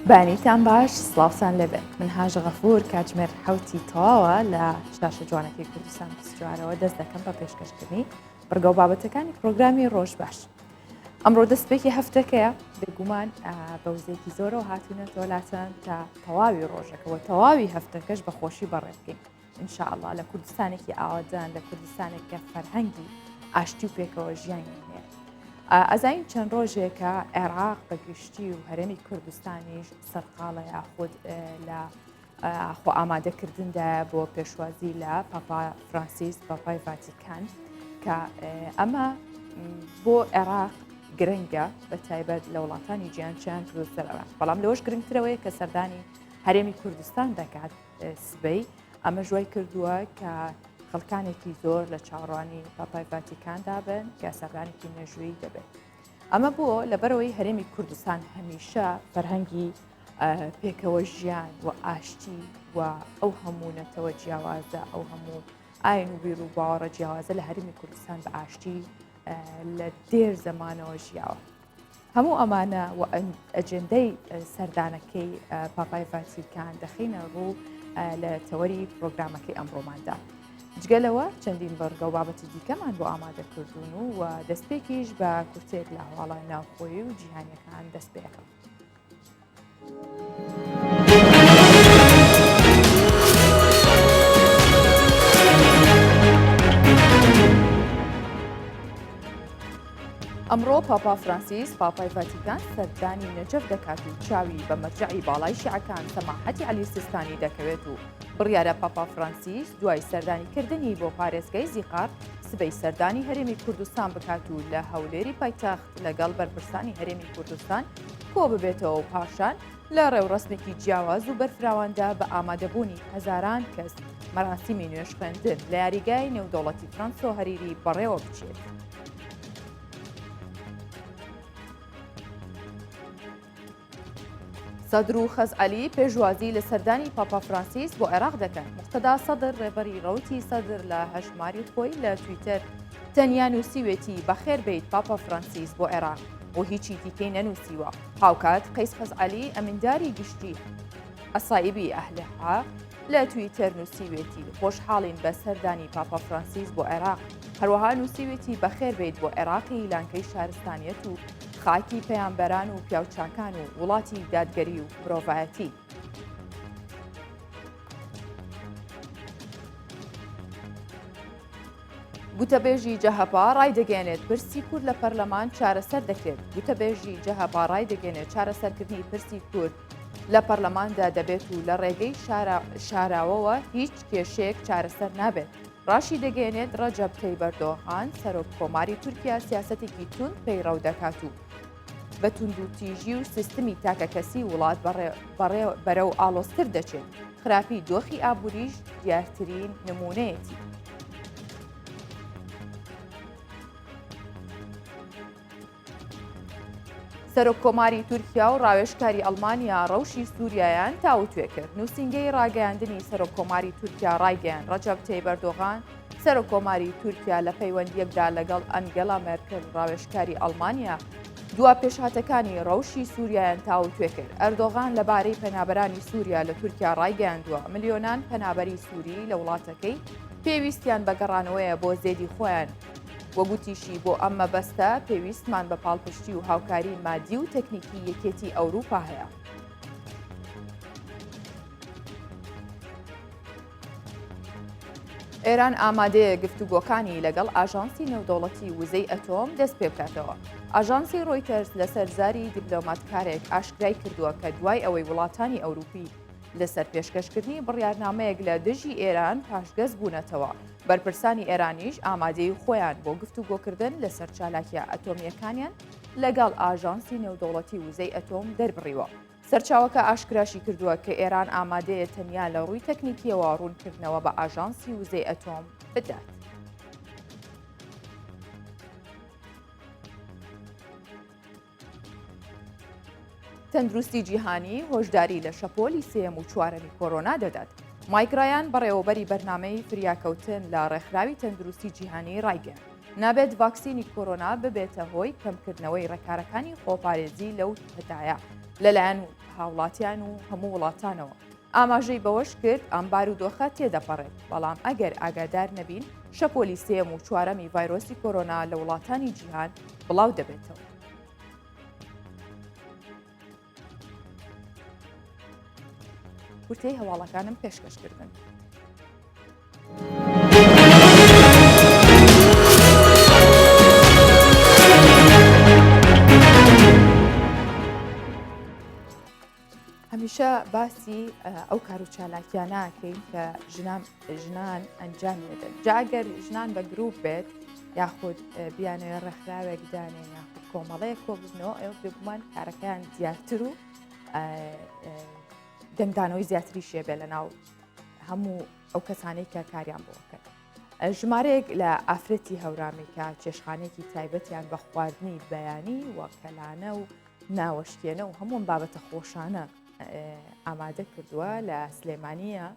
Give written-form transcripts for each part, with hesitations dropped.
بانیتان باش سڵاوتان لەبێت من هاژ غەفور کاتژمێر حوتی تەواوە لە شاشە جوانەکەی کوردستان پسجوارەوە دەست دەکەم بە پێشکەشکردنی بڕگە و بابەتەکانی پرۆگرامی ڕۆژ باش. ئەمڕۆ دەستپێکی هەفتەکەیە بێگومان بەوزێکی زۆرەوە هاتوونەتەوە لاتەن تا تەواوی ڕۆژەکەەوە تەواوی هەفتەکەش بە خۆشی بەڕێبکەین ئینشاءالله لە کوردستانێکی ئاوادان لە کوردستانێکە فەرهەنگی ئاشتی و پێکەوە ژیانی هەیە. ئەزین چەند ڕۆژێکە عێراق بەگشتی و هەرێمی کوردستانیش سەرقاڵە یاخود لە خۆ ئامادەکردندا بۆ پێشوازی لە پاپا فرانسیس پاپای ڤاتیکان کە ئەمە بۆ عێراق گرنگە بە تایبەت لە وڵاتانی گیانچیان کردوسەرەوە بەڵام لەوەش گرنگترەوەی کە سەردانی هەرێمی کوردستان دەکات سبەی ئەمە ژوای کردووە کە خەڵکانێکی زۆر لە چاڕوانی پاپای ڤاتیکاندا بن کە سەردانێکی مێژووی دەبێت. ئەمە بووە لەبەرەوەی هەرێمی کوردستان هەمیشە فەرهەنگی پێکەوە ژیان و ئاشتی و ئەو هەموونەتەوە جیاوازە ئەو هەموو ئاین و بیر و باوەڕە جیاوازە لە هەرێمی کوردستان بە ئاشتی لە دێر زەمانەوە ژیاوە. هەموو ئەمانە و ئەجندەی سەردانەکەی پاپای ڤاتیکان دەخینە ڕوو لە تەوەری پرۆگرامەکەی ئەمڕۆماندا. جگەلەوە چەندین بەرگە و بابەتی دیکەمان بۆ ئامادەکردوون و دەستپێکیش بە کورتێک لە هەواڵە ناوخۆیی و جیهانیەکان دەست پێەکەم. ئەمڕۆ پاپا فرانسیس پاپای ڤاتیکان سەردانی نەجەف دەکات و چاوی بە مەرجەعی باڵای شیعەکان سەماحەتی عەلی سیستانی دەکەوێت و بڕیارە پاپا فرانسیس دوای سەردانیکردنی بۆ پارێزگای زیقار سبەی سەردانی هەرێمی کوردستان بکات و لە هەولێری پایتەخت لەگەڵ بەرپرسانی هەرێمی کوردستان کۆ ببێتەوە و پاشان لە ڕێوڕسمێکی جیاواز و بەرفراواندا بە ئامادەبوونی هەزاران کەس مەراسیمی نوێژ خوێندن لە یاریگای نێودەوڵەتی فرانسۆ هەریری بەڕێوە بچێت. سەدر و خەزعەلی پێشوازی لە سەردانی پاپا فرانسیس بۆ عێراق دەکەن. موقتەدا سەدر ڕێبەری ڕەوتی سەدر لە هەژماری خۆی لە تویتەر تەنیا نووسیوێتی بەخێر بیت پاپا فرانسیس بۆ عێراق و هیچی دیکەی نەنووسیوە. هاوکات قەیس خەزعەلی ئەمینداری گشتی ئەسایبی ئەهلەحا لە تویتەر نووسیوێتی خۆشحاڵین بە سەردانی پاپا فرانسیس بۆ عێراق. هەروەها نووسیوێتی بەخێر بیت بۆ عێراقی لانکەی شارستانیەت و خاکی پەیامبەران و پیاوچاکان و وڵاتی دادگەری و مرۆڤایەتی. گوتەبێژی جەهەپا ڕای دەگەێنێت پرسی کورد لە پەرلەمان چارەسەر دەکرێت. گوتەبێژی جەهەپا ڕای دەگەێنێت چارەسەرکردنی پرسی کورد لە پەرلەماندا دەبێت و لە ڕێگەی شاراوەوە هیچ کێشەیەک چارەسەر نابێت. ڕاشی دەگەێنێت ڕەجەب تەیب ئەردۆغان سەرۆک کۆماری تورکیا سیاسەتێکی تون پەیڕەو دەکات و بە توندوتیژی و سیستمی تاکەکەسی وڵات بەرەو ئاڵۆزتر دەچێت. خراپی دۆخی ئابووریش دیارترین نمونەیەتی. سەرۆک کۆماری تورکیا و ڕاوێژکاری ئەڵمانیا ڕەوشی سووریایان تاوتوێ کرد. نووسینگەی ڕاگەیاندنی سەرۆک کۆماری تورکیا ڕایگەیان ڕەجەب تەیب ئەردۆغان سەرۆک کۆماری تورکیا لە پەیوەندیەکدا لەگەڵ ئەنگەلا مێرکل ڕاوێژکاری ئەڵمانیا دوا پێشهاتەکانی ڕەوشی سووریایان تاوتوێ کرد. ئەردۆغان لەبارەی پەنابەرانی سووریا لە تورکیا ڕایگەیاندووە میلیۆنان پەنابەری سووری لە وڵاتەکەی پێویستیان بە گەڕانەوەیە بۆ زێدی خۆیان. وەگوتیشی بۆ ئەم مەبەستە پێویستمان بە پاڵپشتی و هاوکاری مادی و تەکنیکی یەکێتی ئەوروپا هەیە. ئێران ئامادەیە گفتوگۆکانی لەگەڵ ئاژانسی نێودەوڵەتی وزەی ئەتۆم دەست پێ بکاتەوە. ئاژانسی ڕۆیتەرز لەسەر زاری دیپلۆماتکارێک ئاشکرای کردووە کە دوای ئەوەی وڵاتانی ئەوروپی لەسەر پێشکەشکردنی بڕیارنامەیەک لە دژی ئێران پاشگەز بوونەتەوە. بەرپرسانی ئێرانیش ئامادەی خۆیان بۆ گفتوگۆکردن لەسەر چالاکیە ئەتۆمیەکانیان لەگەڵ ئاژانسی نێودەوڵەتی وزەی ئەتۆم دەربڕیوە. سەرچاوەکە ئاشکراشی کردووە کە ئێران ئامادەیە تەنیا لە ڕووی تەکنیکیەوە ڕوونکردنەوە بە ئاژانسی وزەی ئەتۆم بدات. تەندروستی جیهانی هۆشداری لە شەپۆلی سێم و چوارەمی کۆرۆنا دەدات. مایک ڕایان بەڕێوەبەری بەرنامەی فریاکەوتن لە ڕێکخراوی تەندروستی جیهانی ڕایگەیاند. نابێت ڤاکسینی کۆرۆنا ببێتە هۆی کەمکردنەوەی ڕێکارەکانی خۆپارێزی لەو هەتایە لەلایەن هاوڵاتیان و هەموو وڵاتانەوە. ئاماژەی بەوەش کرد ئەمبار و دۆخە تێدەپەڕێت، بەڵام ئەگەر ئاگادار نەبین شەپۆلی سێم و چوارەمی ڤایرۆسی کۆرۆنا لە وڵاتانی جیهان بڵاو دەبێتەوە. کورتەی هەواڵەکانم پێشکەشکردن. هەمیشە باسی ئەو کار و چالاکیانەکەین کە ژنان ئەنجام دەدەن. جا ئەگەر ژنان بە گروپ بێت یاخود بیانەوە ڕێکخراوێک دانێن یاخود کۆمەڵەیە کۆبنەوە ئێوە بێگومان کارەکەیان زیاتر و دەنگدانەوەی زیاتری شێبێ لە ناو هەموو ئەو کەسانەی کە کاریان بۆکەن. ژمارەیەک لە ئافرەتی هەورامیکە چێشخانێکی تایبەتیان بە خواردنی بەیانی وە کەلانە و ناوەشکێنە و هەموو بابەتە خۆشانە ئامادە کردووە لە سلێمانیە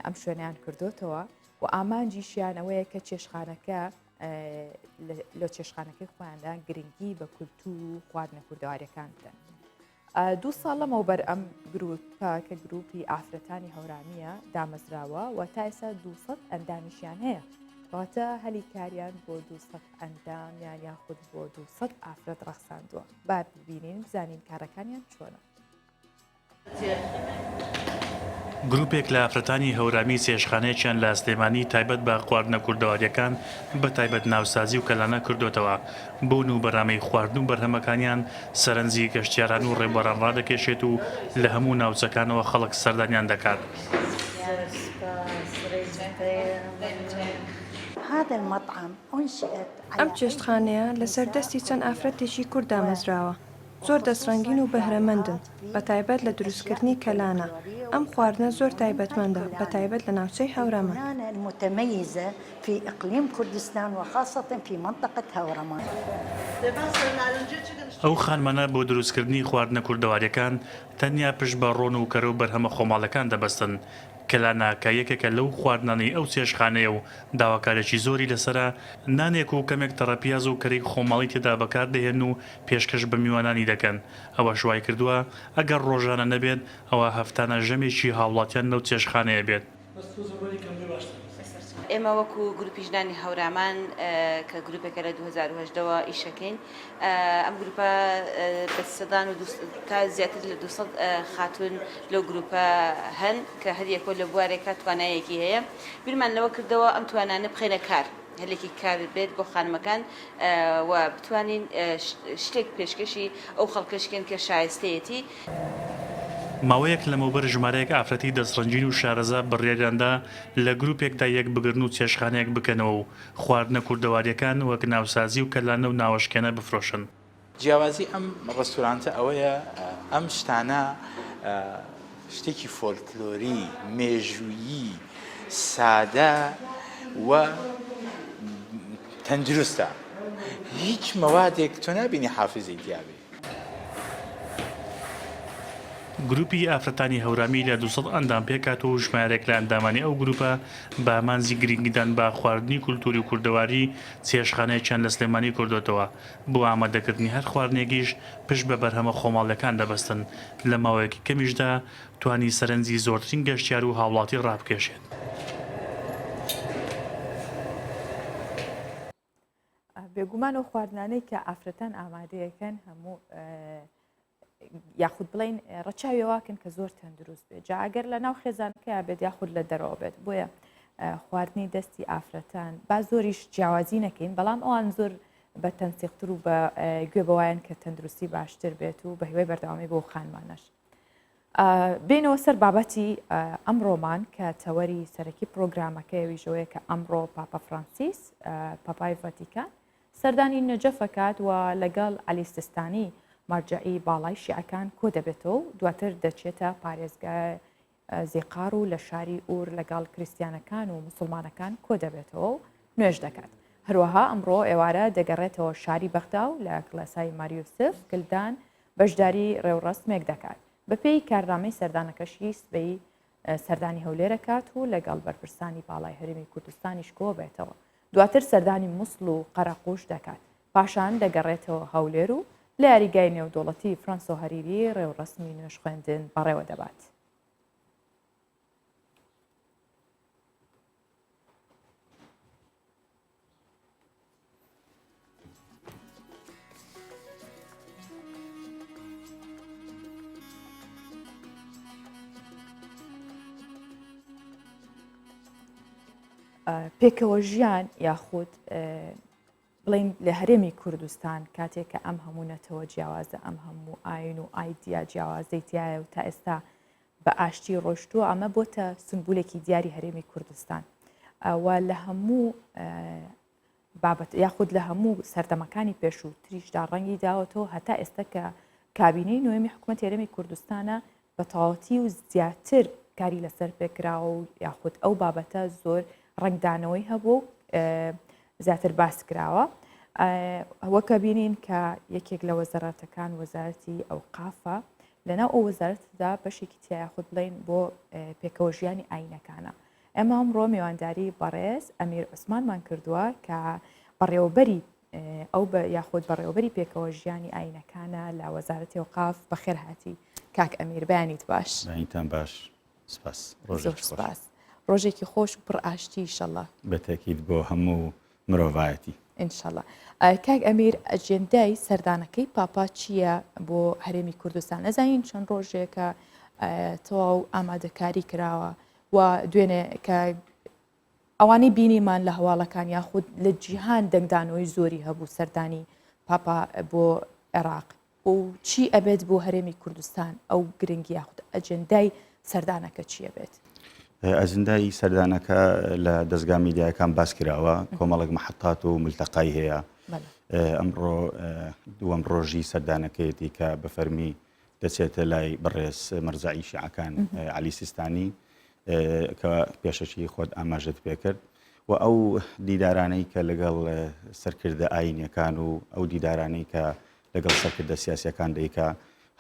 ئەم شوێنیان کردوتەوە و ئامانجیشیانەوەیە کە چێشخانەکە لە چێشخانەکەی خۆیاندا گرنگی بە کولتور و خواردنە کوردەوارەکان بدەن. 2 ساڵ لەمەوبەر ئەم گروپە کە گروپی ئافرەتانی هەورامیە دامەزراوە و تا ئێستا 200 ئەندامیشیان هەیە. کەواتە هەلی کاریان بۆ 200 ئەندام یان یاخود بۆ 200 ئافرەت ڕەخساندووە. با ببینین بزانین کارەکانیان چۆنە. گروپێک لە ئافرەتانی هەورامی چێشخانەیەکیان لە سلێمانی تایبەت بە خواردنە کوردەواریەکان بە تایبەت ناوسازی و کەلانە کردوتەوە. بۆن و بەرامەی خواردن و بەرهەمەکانیان سەرنجی گەشتیاران و ڕێبەران ڕادەکێشێت و لە هەموو ناوچەکانەوە خەڵک سەردانیان دەکات. ئەم چێشتخانەیە لەسەر دەستی چەند ئافرەتێکی کورد دامەزراوە. زۆر دەستڕەنگین و بەهرەمەندن بە تایبەت لە دروستکردنی کەلانە. ئەم خواردنە زۆر تایبەتمەندە بە تایبەت لە ناوچەی هەورەمان. متميزة في إقليم كردستان وخاصة في منطقة هورمان. ئەو خانمانە بۆ دروستکردنی خواردنە کوردەواریەکان تەنیا پشت بە ڕۆن و کەرە و بەرهەمە خۆماڵەکان دەبەستن. کەلانە کە یەکێکە لەو خواردنانەی ئەو چێشخانەیە و داواکارێکی زۆری لەسرە نانێک و کەمێک تەڕەپیاز و کەرەی خۆماڵی تێدا بەکاردەهێن و پێشکەش بە میوانانی دەکەن. ئەوە شوای کردووە ئەگەر ڕۆژانە نەبێت ئەوە هەفتانە ژەمێکی هاوڵاتیان لەو چێشخانەیە بێت. ئێمە وەکو گروپی ژنانی هەورامان کە گروپێکە لە 2010ەوە ئیشەکەین ئەم گروپە بەسەدان و تا زیاتر لە 200 خاتون لەو گروپە هەن کە هەریەکۆ لە بوارێکە توانایەکی هەیە. بیرمان لەوە کردەوە ئەم توانانە بخێنە کار هەلێکی کار بێت بۆ خانمەکان و بتوانین شتێک پێشکەشی ئەو خەڵکەشکێن کە شایستەیەتی. ماوەیەک لەمەوبەر ژمارەیەک ئافرەتی دەستڕەنجین و شارەزا بڕیاریاندا لە گروپێکدا یەک بگرن و چێشخانەیەک بکەنەوە و خواردنە کوردەواریەکان وەک ناوسازی و کەلانە و ناوەشکێنە بفرۆشن. جیاوازی ئەم ڕستورانتە ئەوەیە ئەم شتانە شتێکی فۆلکلۆری مێژویی سادە و تەندروستە. هیچ مەوادێک تۆ نابینی حافزەی دیابێ. گروپی ئافرەتانی هەورامی لە 200 ئەندام پێکات و ژمارێک لە ئەندامانی ئەو گروپە بە ئامانزی گرنگیدان بە خواردنی کولتوری و کوردەواری چێشخانەیەکیان لە سلێمانی کردوتەوە. بۆ ئامادەکردنی هەر خواردنێکیش پشت بە بەرهەمە خۆماڵەکان دەبەستن. لە ماوەیەکی کەمیشدا توانی سەرنجی زۆرترین گەشتیار و هاوڵاتی ڕابکێشێت. بێگومان و خواردنانەی کە ئافرەتان ئامادەیەکەن هەموو یاخود بڵین ڕەچاویەواکن کە زۆر تەندروست بێت. جا ئەگەر لە ناو خێزانەکەی بێت یاخود لە دەرەوە بێت بۆیە خواردنی دەستی ئافرەتان با زۆریش جیاوازی نەکەین، بەڵام ئەوان زۆر بە تەنسیقتر و بە گوێ بەوایان کە تەندروستی باشتر بێت و بە هیوای بەردەوامی بۆ خانمانەش. بینەوە سەر بابەتی ئەمڕۆمان کە تەوەری سەرەکی پرۆگرامەکەیەویژەوەیە کە ئەمڕۆ پاپا فرانسیس پاپای ڤاتیکان سەردانی نەجەفەکات و لەگەڵ عەلی مەرجەعی باڵای شیعەکان کۆ دەبێتەوە و دواتر دەچێتە پارێزگای زیقار و لە شاری ئور لەگەڵ کریسیانەکان و موسڵمانەکان کۆ دەبێتەوە و نوێژ دەکات. هەروەها ئەمڕۆ ئێوارە دەگەڕێتەوە شاری بەغدا و لە کلاسای ماریوسف گلدان بەشداری ڕێوڕەسمێک دەکات. بەپێی کارنامەی سەردانەکەشی سبەی سەردانی هەولێرەکات و لەگەڵ بەرپرسانی باڵای هەرێمی کوردستانیش کۆ بێتەوە. دواتر سەردانی مووسڵ و قەرەقوش دەکات پاشان دەگەڕێتەوە هەولێر و لە یاریگای نێودوڵەتی فرانس و هەریری ڕێوڕسمی نوێژ خوێندن بەڕێوە دەبات. پێکەوە ژیان یاخود بڵین لە هەرێمی کوردستان کاتێک کە ئەم هەموو نەتەوە جیاوازە ئەم هەموو ئاین و ئایدیا جیاوازەی تایە و تا ئێستا بە ئاشتی ڕۆشتووە ئەمە بۆتە سمبولێکی دیاری هەرێمی کوردستان و لە هەموو بابەت یاخود لە هەموو سەردەمەکانی پێش و تریشدا ڕەنگی داوەتەوە هەتا ئێستا کە کابینەی نوێمی حکوومەت هەرێمی کوردستانە بە تەواوەتی و زیاتر کاری لەسەر پێکراوە و یاخود ئەو بابەتە زۆر ڕنگدانەوەی هەبوو زیاتر باس کراوە وەکە بینین کە یەکێک لە وەزارەتەکان وەزارەتی ئەوقافە لەناو ئەو وەزارەتدا بەشێکی تایە خود بڵین بۆ پێکەوە ژیانی ئاینەکانە ئێمە ئەمڕۆ میوانداری بەڕێز ئەمیر عوسمانمان کردووە کە بەڕێوەبەری ئەو یاخود بەڕێوەبەری پێکەوە ژیانی ئاینەکانە لە وەزارەتی ئەوقاف بەخێر هاتی کاک ئەمیر بەیانیت باش بەیانیتان باش سپاس سپاس ڕۆژێکی خۆش و پڕ ئاشتی ئینشەڵڵا بەتەکید بۆ هەموو مرۆڤایەتی ئینشەڵڵا کاک ئەمیر ئەجێندای سەردانەکەی پاپا چییە بۆ هەرێمی کوردستان نەزانین چەند ڕۆژێکە تەواو ئامادەکاری کراوە و دوێنێ کە ئەوانەی بینیمان لە هەواڵەکان یاخود لە جیهان دەنگدانەوەی زۆری هەبوو سەردانی پاپا بۆ عێراق و چی ئەبێت بۆ هەرێمی کوردستان ئەو گرنگی یاخود ئەجێندای سەردانەکە چیە بێت؟ ئەجندای سەردانەکە لە دەستگا میدیاکان باس کراوە کۆمەڵێک مەحەتات و ملتەقای هەیە ئەمڕۆ دووەم ڕۆژی سەردانەکەیەتی کە بە فەرمی دەچێتە لای بەڕێز مەرزایی شیعەکان عەلی سیستانی کە پێشەکی خۆت ئاماژەت پێ کرد و ئەو دیدارانەی کە لەگەڵ سەرکردە ئاینیەکان و ئەو دیدارانەی کە لەگەڵ سەرکردە سیاسیەکان دەیکا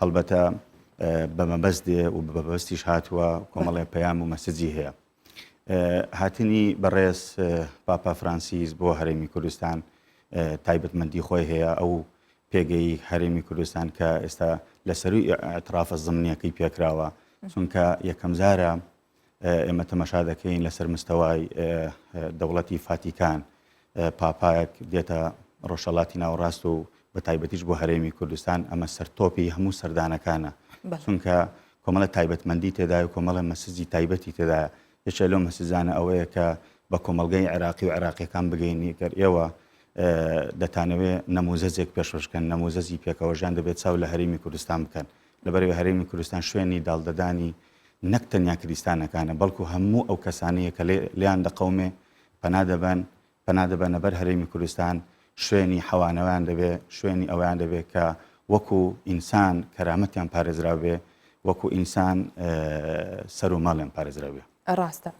هەڵبەتە بە مەبەست دێ و بە بەستیش هاتووە کۆمەڵێ پەیام و مەسەجی هەیە هاتنی بەڕێز پاپا فرانسیس بۆ هەرێمی کوردستان تایبەتمەندی خۆی هەیە ئەو پێگەی هەرێمی کوردستان کە ئێستا لە سەروی ئەترافە زمینیەکەی پێکراوە چونکە یەکەم جارە ئێمە تەماشا دەکەین لەسەر مستەوای دەوڵەتی فاتیکان پاپایەک دێتە ڕۆژهەڵاتی ناوەڕاست و بە تایبەتیش بۆ هەرێمی کوردستان ئەمە سەرتۆپی هەموو سەردانەکانە چونکە کۆمەڵە تایبەتمەندی تێدا و کۆمەڵە مەسەجی تایبەتی تێدا یەکێک لەو مەسەجانە ئەوەیە کە بە کۆمەڵگەی عێراقی و عێراقیەکان بگەینی کە ئێوە دەتانەوێت نەموزەجێک پێشکەن نەموزەجی پێکەوە ژیان دەبێت چاو لە هەرێمی کوردستان بکەن لەبەرەوەی هەرێمی کوردستان شوێنی داڵدەدانی نەک تەنیا کوردستانەکانە بەڵکو هەموو ئەو کەسانەیە کە لیان دەقەومێ پەنادەبەن لەبەر هەرێمی کوردستان شوێنی حەوانەوەیان دەبێت شوێنی ئەویان دەبێت کە وەکو ئینسان کەرامەتیان پارێزرا بێ وەکو ئینسان سەر و ماڵیان پارێزرا بێ ڕاستە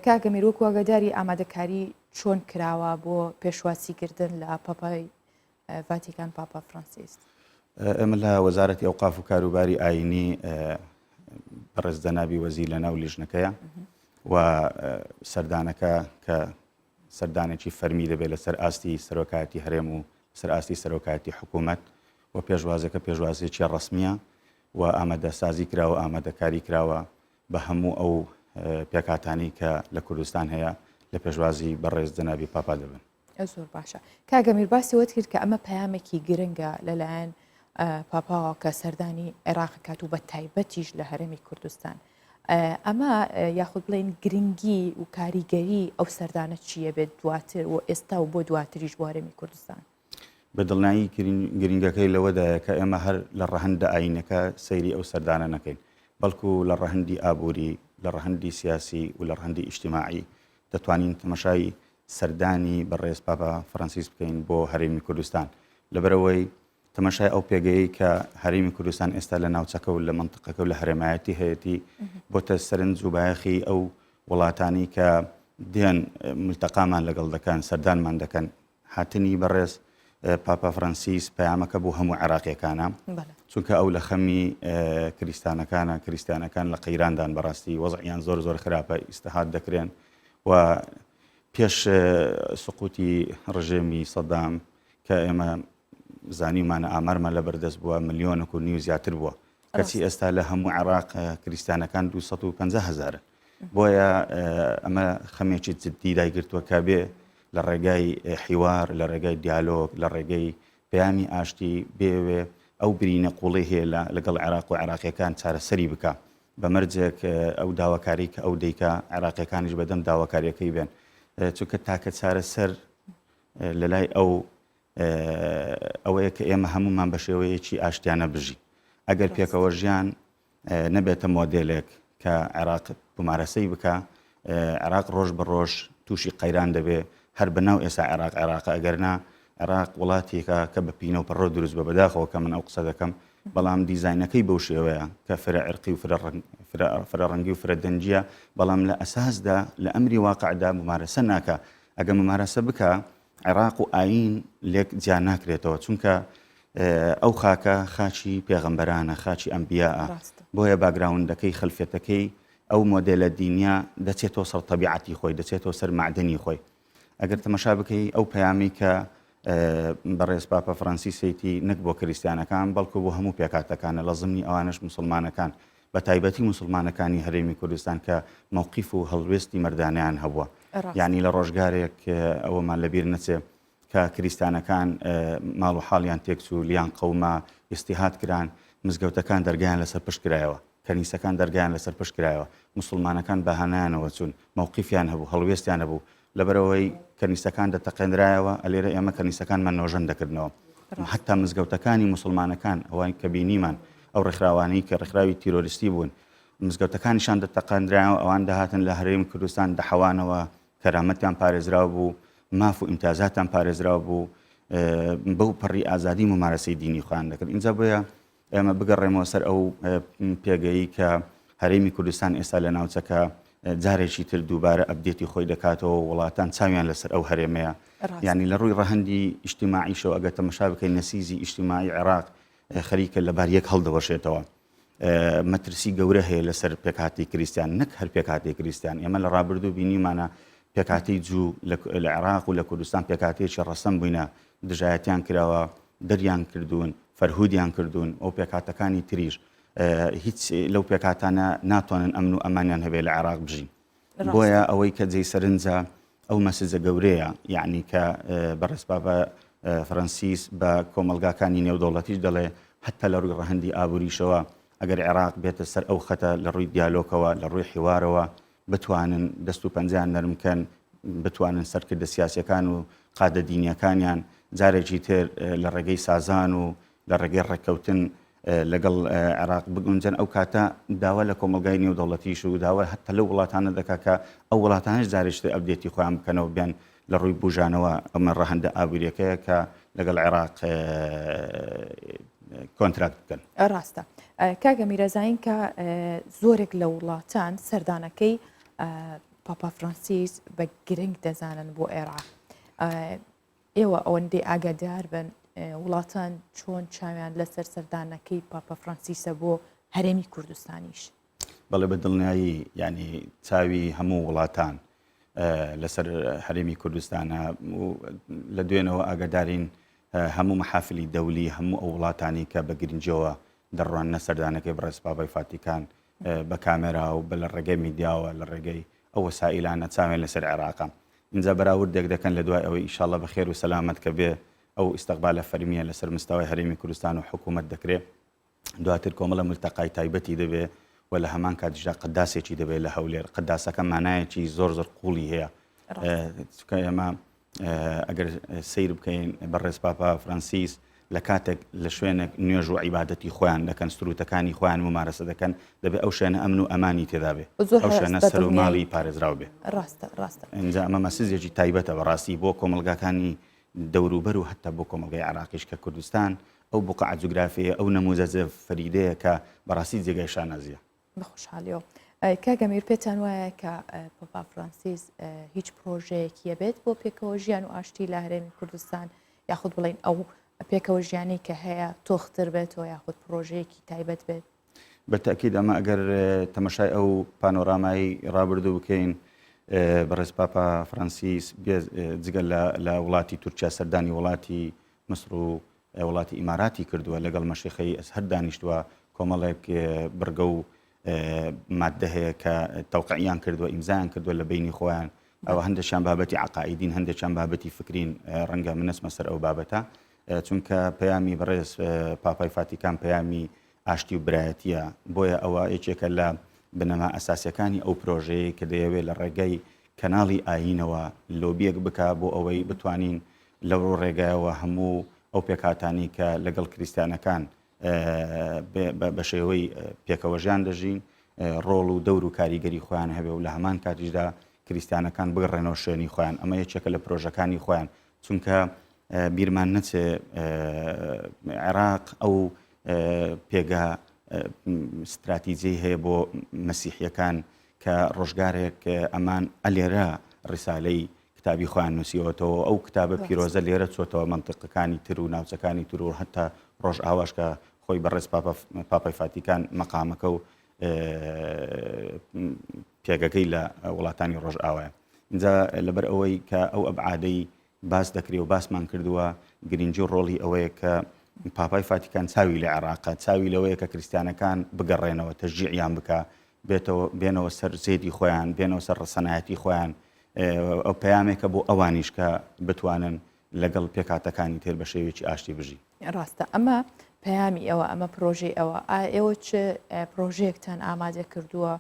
کاگە میرۆک وەگەداری ئامادەکاری چۆن کراوە بۆ پێشوازیکردن لە پاپای ڤاتیکان پاپا فرانسیس ئەمە لە وەزارەتی ئەوقاف و کاروباری ئاینی بەڕێز جەنابی وەزیر لەناو لیژنەکەیە و سەردانەکە کە سەردانێکی فەرمی دەبێت لەسەر ئاستی سەرۆکایەتی هەرێم و سەر ئاستی سەرۆکایەتی حکوومەت و پێشوازەکە پێشوازێکی ڕسمیە و ئامادەسازی کراوە ئامادەکاری کراوە بە هەموو ئەو پێکاتانی کە لە کوردستان هەیە لە پێشوازی بەڕێز جەنابی پاپا دەبن. زۆر باشە کاگەمیر باسیەوەت کرد کە ئەمە پەیامێکی گرنگە لەلایەن پاپاوە کە سەردانی عێراق کات و بە تایبەتیش لە هەرێمی کوردستان ئەمە یاخود بڵێن گرنگی و کاریگەری ئەو سەردانە چییە بێت دواتر و ئێستا و بۆ دواتریش بۆ هەرێمی کوردستان بە دڵنیایی گرنگەکەی لەوەدایە کە ئێمە هەر لە ڕەهەندە ئاینەکە سەیری ئەو سەردانە نەکەین بەڵکو لە ڕەهەندی ئابووری لە ڕەهەندی سیاسی و لە ڕەهەندی ئیجتیماعی دەتوانین تەماشای سەردانی بەڕێز پاپا فرانسیس بکەین بۆ هەرێمی کوردستان لەبەرەوەی تەماشای ئەو پێگەیی کە هەرێمی کوردستان ئێستا لە ناوچەکە و لە منتقەکە و لە هەرێمایەتی هەیەی بۆتە سەرنج و بایەخی ئەو وڵاتانی کە دێن ملتەقامان لەگەڵ دەکەن سەردانمان دەکەن هاتنی بەڕێز پاپا فرانسیس پەیامەکە بۆ هەموو عێراقیەکانە چونکە ئەو لە خەمی کریستیانەکان لە قەیراندان بەڕاستی وەزعیان زۆر خراپە ئیستیحاد دەکرێن و پێش سقوتی ڕژێمی سەدام کە ئێمە زانیمانە ئامارمان لە بەردەست بووە 1.5 ملیۆن زیاتر بووە کەچی ئێستا لە هەموو عێراق کریستیانەکان 250,000 بۆیە ئەمە خەمێکی جددی دایگرتووە کە بێ لە ڕێگای حیوار لە ڕێگای دیالۆگ لە ڕێگەی پەیامی ئاشتی بێوێ ئەو برینە قوڵی هەیە لەگەڵ عێراق و عێراقیەکان چارەسەری بکە بەمەرجێک ئەو داواکاری کە ئەو دەیکا عێراقیەکانیش بەدەم داواکاریەکەی بێن چونکە تاکە چارەسەر لە لای ئەوەیە کە ئێمە هەمومان بە شێوەیەکی ئاشتیانە بژی ئەگەر پێکەوە ژیان نەبێتە مۆدێلێک کە عێراق بمارەسەی بکە عێراق ڕۆژ بە ڕۆژ تووشی قەیران دەبێ هەر بەناو ئێستا عێراق ئەگەرنا عێراق وڵاتێکە کە بە پینە و پەڕۆ دروست بە بەداخەوە کە من ئەو قسە دەکەم بەڵام دیزاینەکەی بەو شێوەیە کە فرە عرقی و فرە ڕەنگی و فرە دەنجیە بەڵام لە ئەساسدا لە ئەمری واقعدا ممارەسە ناکە ئەگە ممارەسە بکە عێراق و ئاین لێک جیا ناکرێتەوە چونکە ئەو خاکە خاچی پێغەمبەرانە خاچی ئەمبیاە بۆیە باگراوندەکەی خلفێتەکەی ئەو مۆدێلە دینیا دەچێتەوە سەر تەبیعەتی خۆی دەچێتەوە سەر معدنی خۆی ئەگەر تەماشا بکەی ئەو پەیامی کە بەڕێز پاپە فڕانسیسێتی نەک بۆ کریستیانەکان بەڵکو بۆ هەموو پێکاتەکانە لە زمنی ئەوانش مسلمانەکان بە تایبەتی مسلمانەکانی هەرێمی کوردستان کە مووقیف و هەڵوێستی مەردانیان هەبووە یعنی لە ڕۆژگارێک ئەوەمان لەبیر نەچێ کە کریستیانەکان ماڵ و حاڵیان تێکچوو لیان قەوما ئیستیهات کران مزگەوتەکان دەرگیان لەسەر پشت کرایەوە کەنیسەکان دەرگیان لەسەر پشت کرایەوە مسلمانەکان بەهانایانەوە چوون مووقیفیان هەبوو هەڵوێستیان هەبوو لەبەرەوەی کەنیسەکان دەتەقێنرایەوە ئەلێرە ئێمە کەنیسەکانمان نۆژەن دەکردنەوە حتا مزگەوتەکانی مسلمانەکان ئەوان کە بینیمان ئەو ڕێکخراوانەی کە ڕێکخراوی تیرۆریستی بوون مزگەوتەکانیشان دەتەقێنرایەوە ئەوان داهاتن لە هەرێمی کوردستان دەحەوانەوە کەرامەتیان پارێزراو بوو ماف و ئیمتیازاتیان پارێزراو بوو بەو پەڕی ئازادی ممارەسەی دینی خۆیان دەکرد اینجا بۆیە ئێمە بگەڕێمەوە سەر ئەو پێگەیی کە هەرێمی کوردستان ئێستا لە ناوچەکە جارێکی تر دووبارە ئەبدێتی خۆی دەکاتەوە وڵاتان چاویان لەسەر ئەو هەرێمەیە یعنی لە ڕووی ڕەهەندی ئیجتیماعیشەوە ئەگەر تەماشا بکەین نەسیزی ئیجتیماعی عێراق خەریکە لەبار یەک هەڵدەوەشێتەوە مەترسی گەورە هەیە لەسەر پێکهاتی کریستیان نەک هەر پێکهاتی کریستیان ئێمە لە ڕابردوو بینیمانە پێکاتی جوو لە عێراق و لە کوردستان پێکاتێکی ڕەسەم بووینە دژایەتیان کراوە دەریان کردوون فەرهودیان کردوون ئەو پێکاتەکانی تریش هیچ لەو پێکاتانە ناتوانن ئەمن و ئەمانیان هەبێت لە عێراق بژین بۆیە ئەوەی کە جێی سەرنجە ئەو مەسجە گەورەیە یعنی کە بەڕێز پاپە فڕەنسیس بە کۆمەلگاکانی نێودەوڵەتیش دەڵێ حتا لە ڕووی ڕەهەندی ئابووریشەوە ئەگەر عێراق بێتە سەر ئەو خەتە لە ڕووی دیالۆکەوە لە ڕووی حیوارەوە بتوانن دەست و پەنجیان نەرمکەن بتوانن سەرکردە سیاسیەکان و قادە دینیەکانیان جارێکی تر لە ڕێگەی سازان و لە ڕێگەی ڕێککەوتن لەگەڵ عێراق بگونجن ئەو کاتە داوا لە کۆمەلگای نێودەوڵەتیش و داوا هەتا لەو وڵاتانە دەکا کە ئەو وڵاتانش جارێشتر ئەبدێتی خۆیان بکەنەوە بیان لە ڕووی بژانەوە ئەمە ڕەهەندە ئابووریەکەیە کە لەگەڵ عێراق کۆنتراکت بکەن. ڕاستە کاگە میرەزاین کە زۆرێک لە وڵاتان سەردانەکەی پاپا فڕانسیس بە گرنگ دەزانن بۆ عێراق ئێوە ئەوەندەی ئاگادار بن وڵاتان چۆن چاویان لەسەر سەردانەکەی پاپا فڕانسیسە بۆ هەرێمی کوردستانیش بەڵێ بە دڵنیایی ینی چاوی هەموو وڵاتان لەسەر هەرێمی کوردستانە لە دوێنەوە ئاگادارین هەموو مەحافلی دەولی هەموو ئەو وڵاتانی کە بە گرنجەوە دەڕوانە سەردانەکەی بەڕێز پاپای فاتیکان بە کامێرا و بە لە ڕێگەی میدیاوە لە ڕێگەی ئەو وەسائلانە چاوێن لەسەر عێراقا اینجا بەراوردێک دەکەن لە دوای ئەوەی ئینشاڵڵا بە خێر و سەلامەت کە بێ ئەو ئیستەقبالە فەرمیە لەسەر مستەوای هەرێمی کوردستان و حکوومەت دەکرێت دواتر کۆمەڵە ملتەقای تایبەتی دەبێت و لە هەمان کاتیشدا قەداسێکی دەبێت لە هەولێر قەداسەکە مانایەکی زۆر قوڵی هەیە چونکە ئێمە ئەگەر سیر بکەین بەڕێز پاپا فڕانسیس لە کاتێک لە شوێنێک نوێژ و عیبادەتی خۆیان دەکەن سروتەکانی خۆیان ممارەسە دەکەن دەبێت ئەو شوێنە ئەمن و ئەمانی تێدا بێ ئەو شوێنە سەر و ماڵی پارێزراو بێ ڕاستە اینجا ئەمە مەسیجێکی تایبەتە بەڕاستی بۆ کۆمەلگاکانی دەوروبەر و هەتا بۆ کۆمەلگای عێراقیش کە کوردستان ئەو بقعە جوگرافیە ئەو نەموزەجە فەریدەیە کە بەڕاستی جێگای شانازیە بەخۆشحالیەوە کاگەمیر پێتان وایە کە پاپا فڕانسیس هیچ پرۆژەیەکیە بێت بۆ پێکەوە ژیان و ئاشتی لە هەرێمی کوردستان یاخود بڵین ئەو پێکەوە ژیانی کە هەیە تۆختر بێتەوە یاخود پرۆژەیەکی تایبەت بێت بە تاکید ئەمە ئەگەر تەمەشای ئەو پانۆرامایی ڕابردوو بکەین بەڕێز پاپا فرانسیس جگە لە وڵاتی تورکیا سەردانی وڵاتی مصر و وڵاتی ئیماراتی کردووە لەگەڵ مەشیخەی ئەزهەر دانیشتووە کۆمەڵێک بڕگە و مادە هەیە کە تەوقعیان کردووە ئیمزایان کردووە لە بینی خۆیان ئەوە هەندێکیان بابەتی عقائیدین هەندێکیان بابەتی فکرین ڕەنگە منەسمە سەر ئەو بابەتە چونکە پەیامی بەڕێز پاپای فاتیکان پەیامی ئاشتی و برایەتیە بۆیە ئەوە یەکێکە لە بنەما ئەساسیەکانی ئەو پرۆژەیە کە دەیەوێت لە ڕێگەی کەناڵی ئاینەوە لۆبیەک بکە بۆ ئەوەی بتوانین لەو ڕێگایەوە هەموو ئەو پێکهاتانی کە لەگەڵ کریسیانەکان بە شێوەی پێکەوەژیان دەژین ڕۆڵ و دەور و کاریگەری خۆیان هەبێ و لە هەمان کاتیشدا کریسیانەکان بگەڕێنەوە شوێنی خۆیان ئەمە یەکێکە لە پرۆژەکانی خۆیان چونکە بیرمان نەچێ عێراق ئەو پێگا استراتیجی هەیە بۆ مەسیحیەکان کە ڕۆژگارێک ئەمان ئەلێرە ڕیسالەی کتابی خۆیان نووسیەوەتەوە ئەو کتابە پیرۆزە لێرە چۆتەوە منطقەکانی تر و ناوچەکانی تر و هەتا ڕۆژ ئاواش کە خۆی بەڕێز پاپای فاتیکان مەقامەکە و پێگەکەی لە وڵاتانی ڕۆژ ئاوایە اینجا لەبەر ئەوەی کە ئەو ئەبعادەی باس دەکرێت و باسمان کردووە گرنگی و ڕۆڵی ئەوەیە کە پاپای فاتیکان چاوی لە عێراقە چاوی لەوەیە کە کریسیانەکان بگەڕێنەوە تەشجیعیان بکە بێنەوە سەر زێدی خۆیان بێنەوە سەر ڕسەنایەتی خۆیان ئەو پەیامێکە بۆ ئەوانیش کە بتوانن لەگەڵ پێکاتەکانی تر بە شێوێکی ئاشتی بژی ڕاستە ئەمە پەیامی ئەوە ئەمە پرۆژەی ئەوە ئێوە چ پرۆژەیەکتان ئامادە کردووە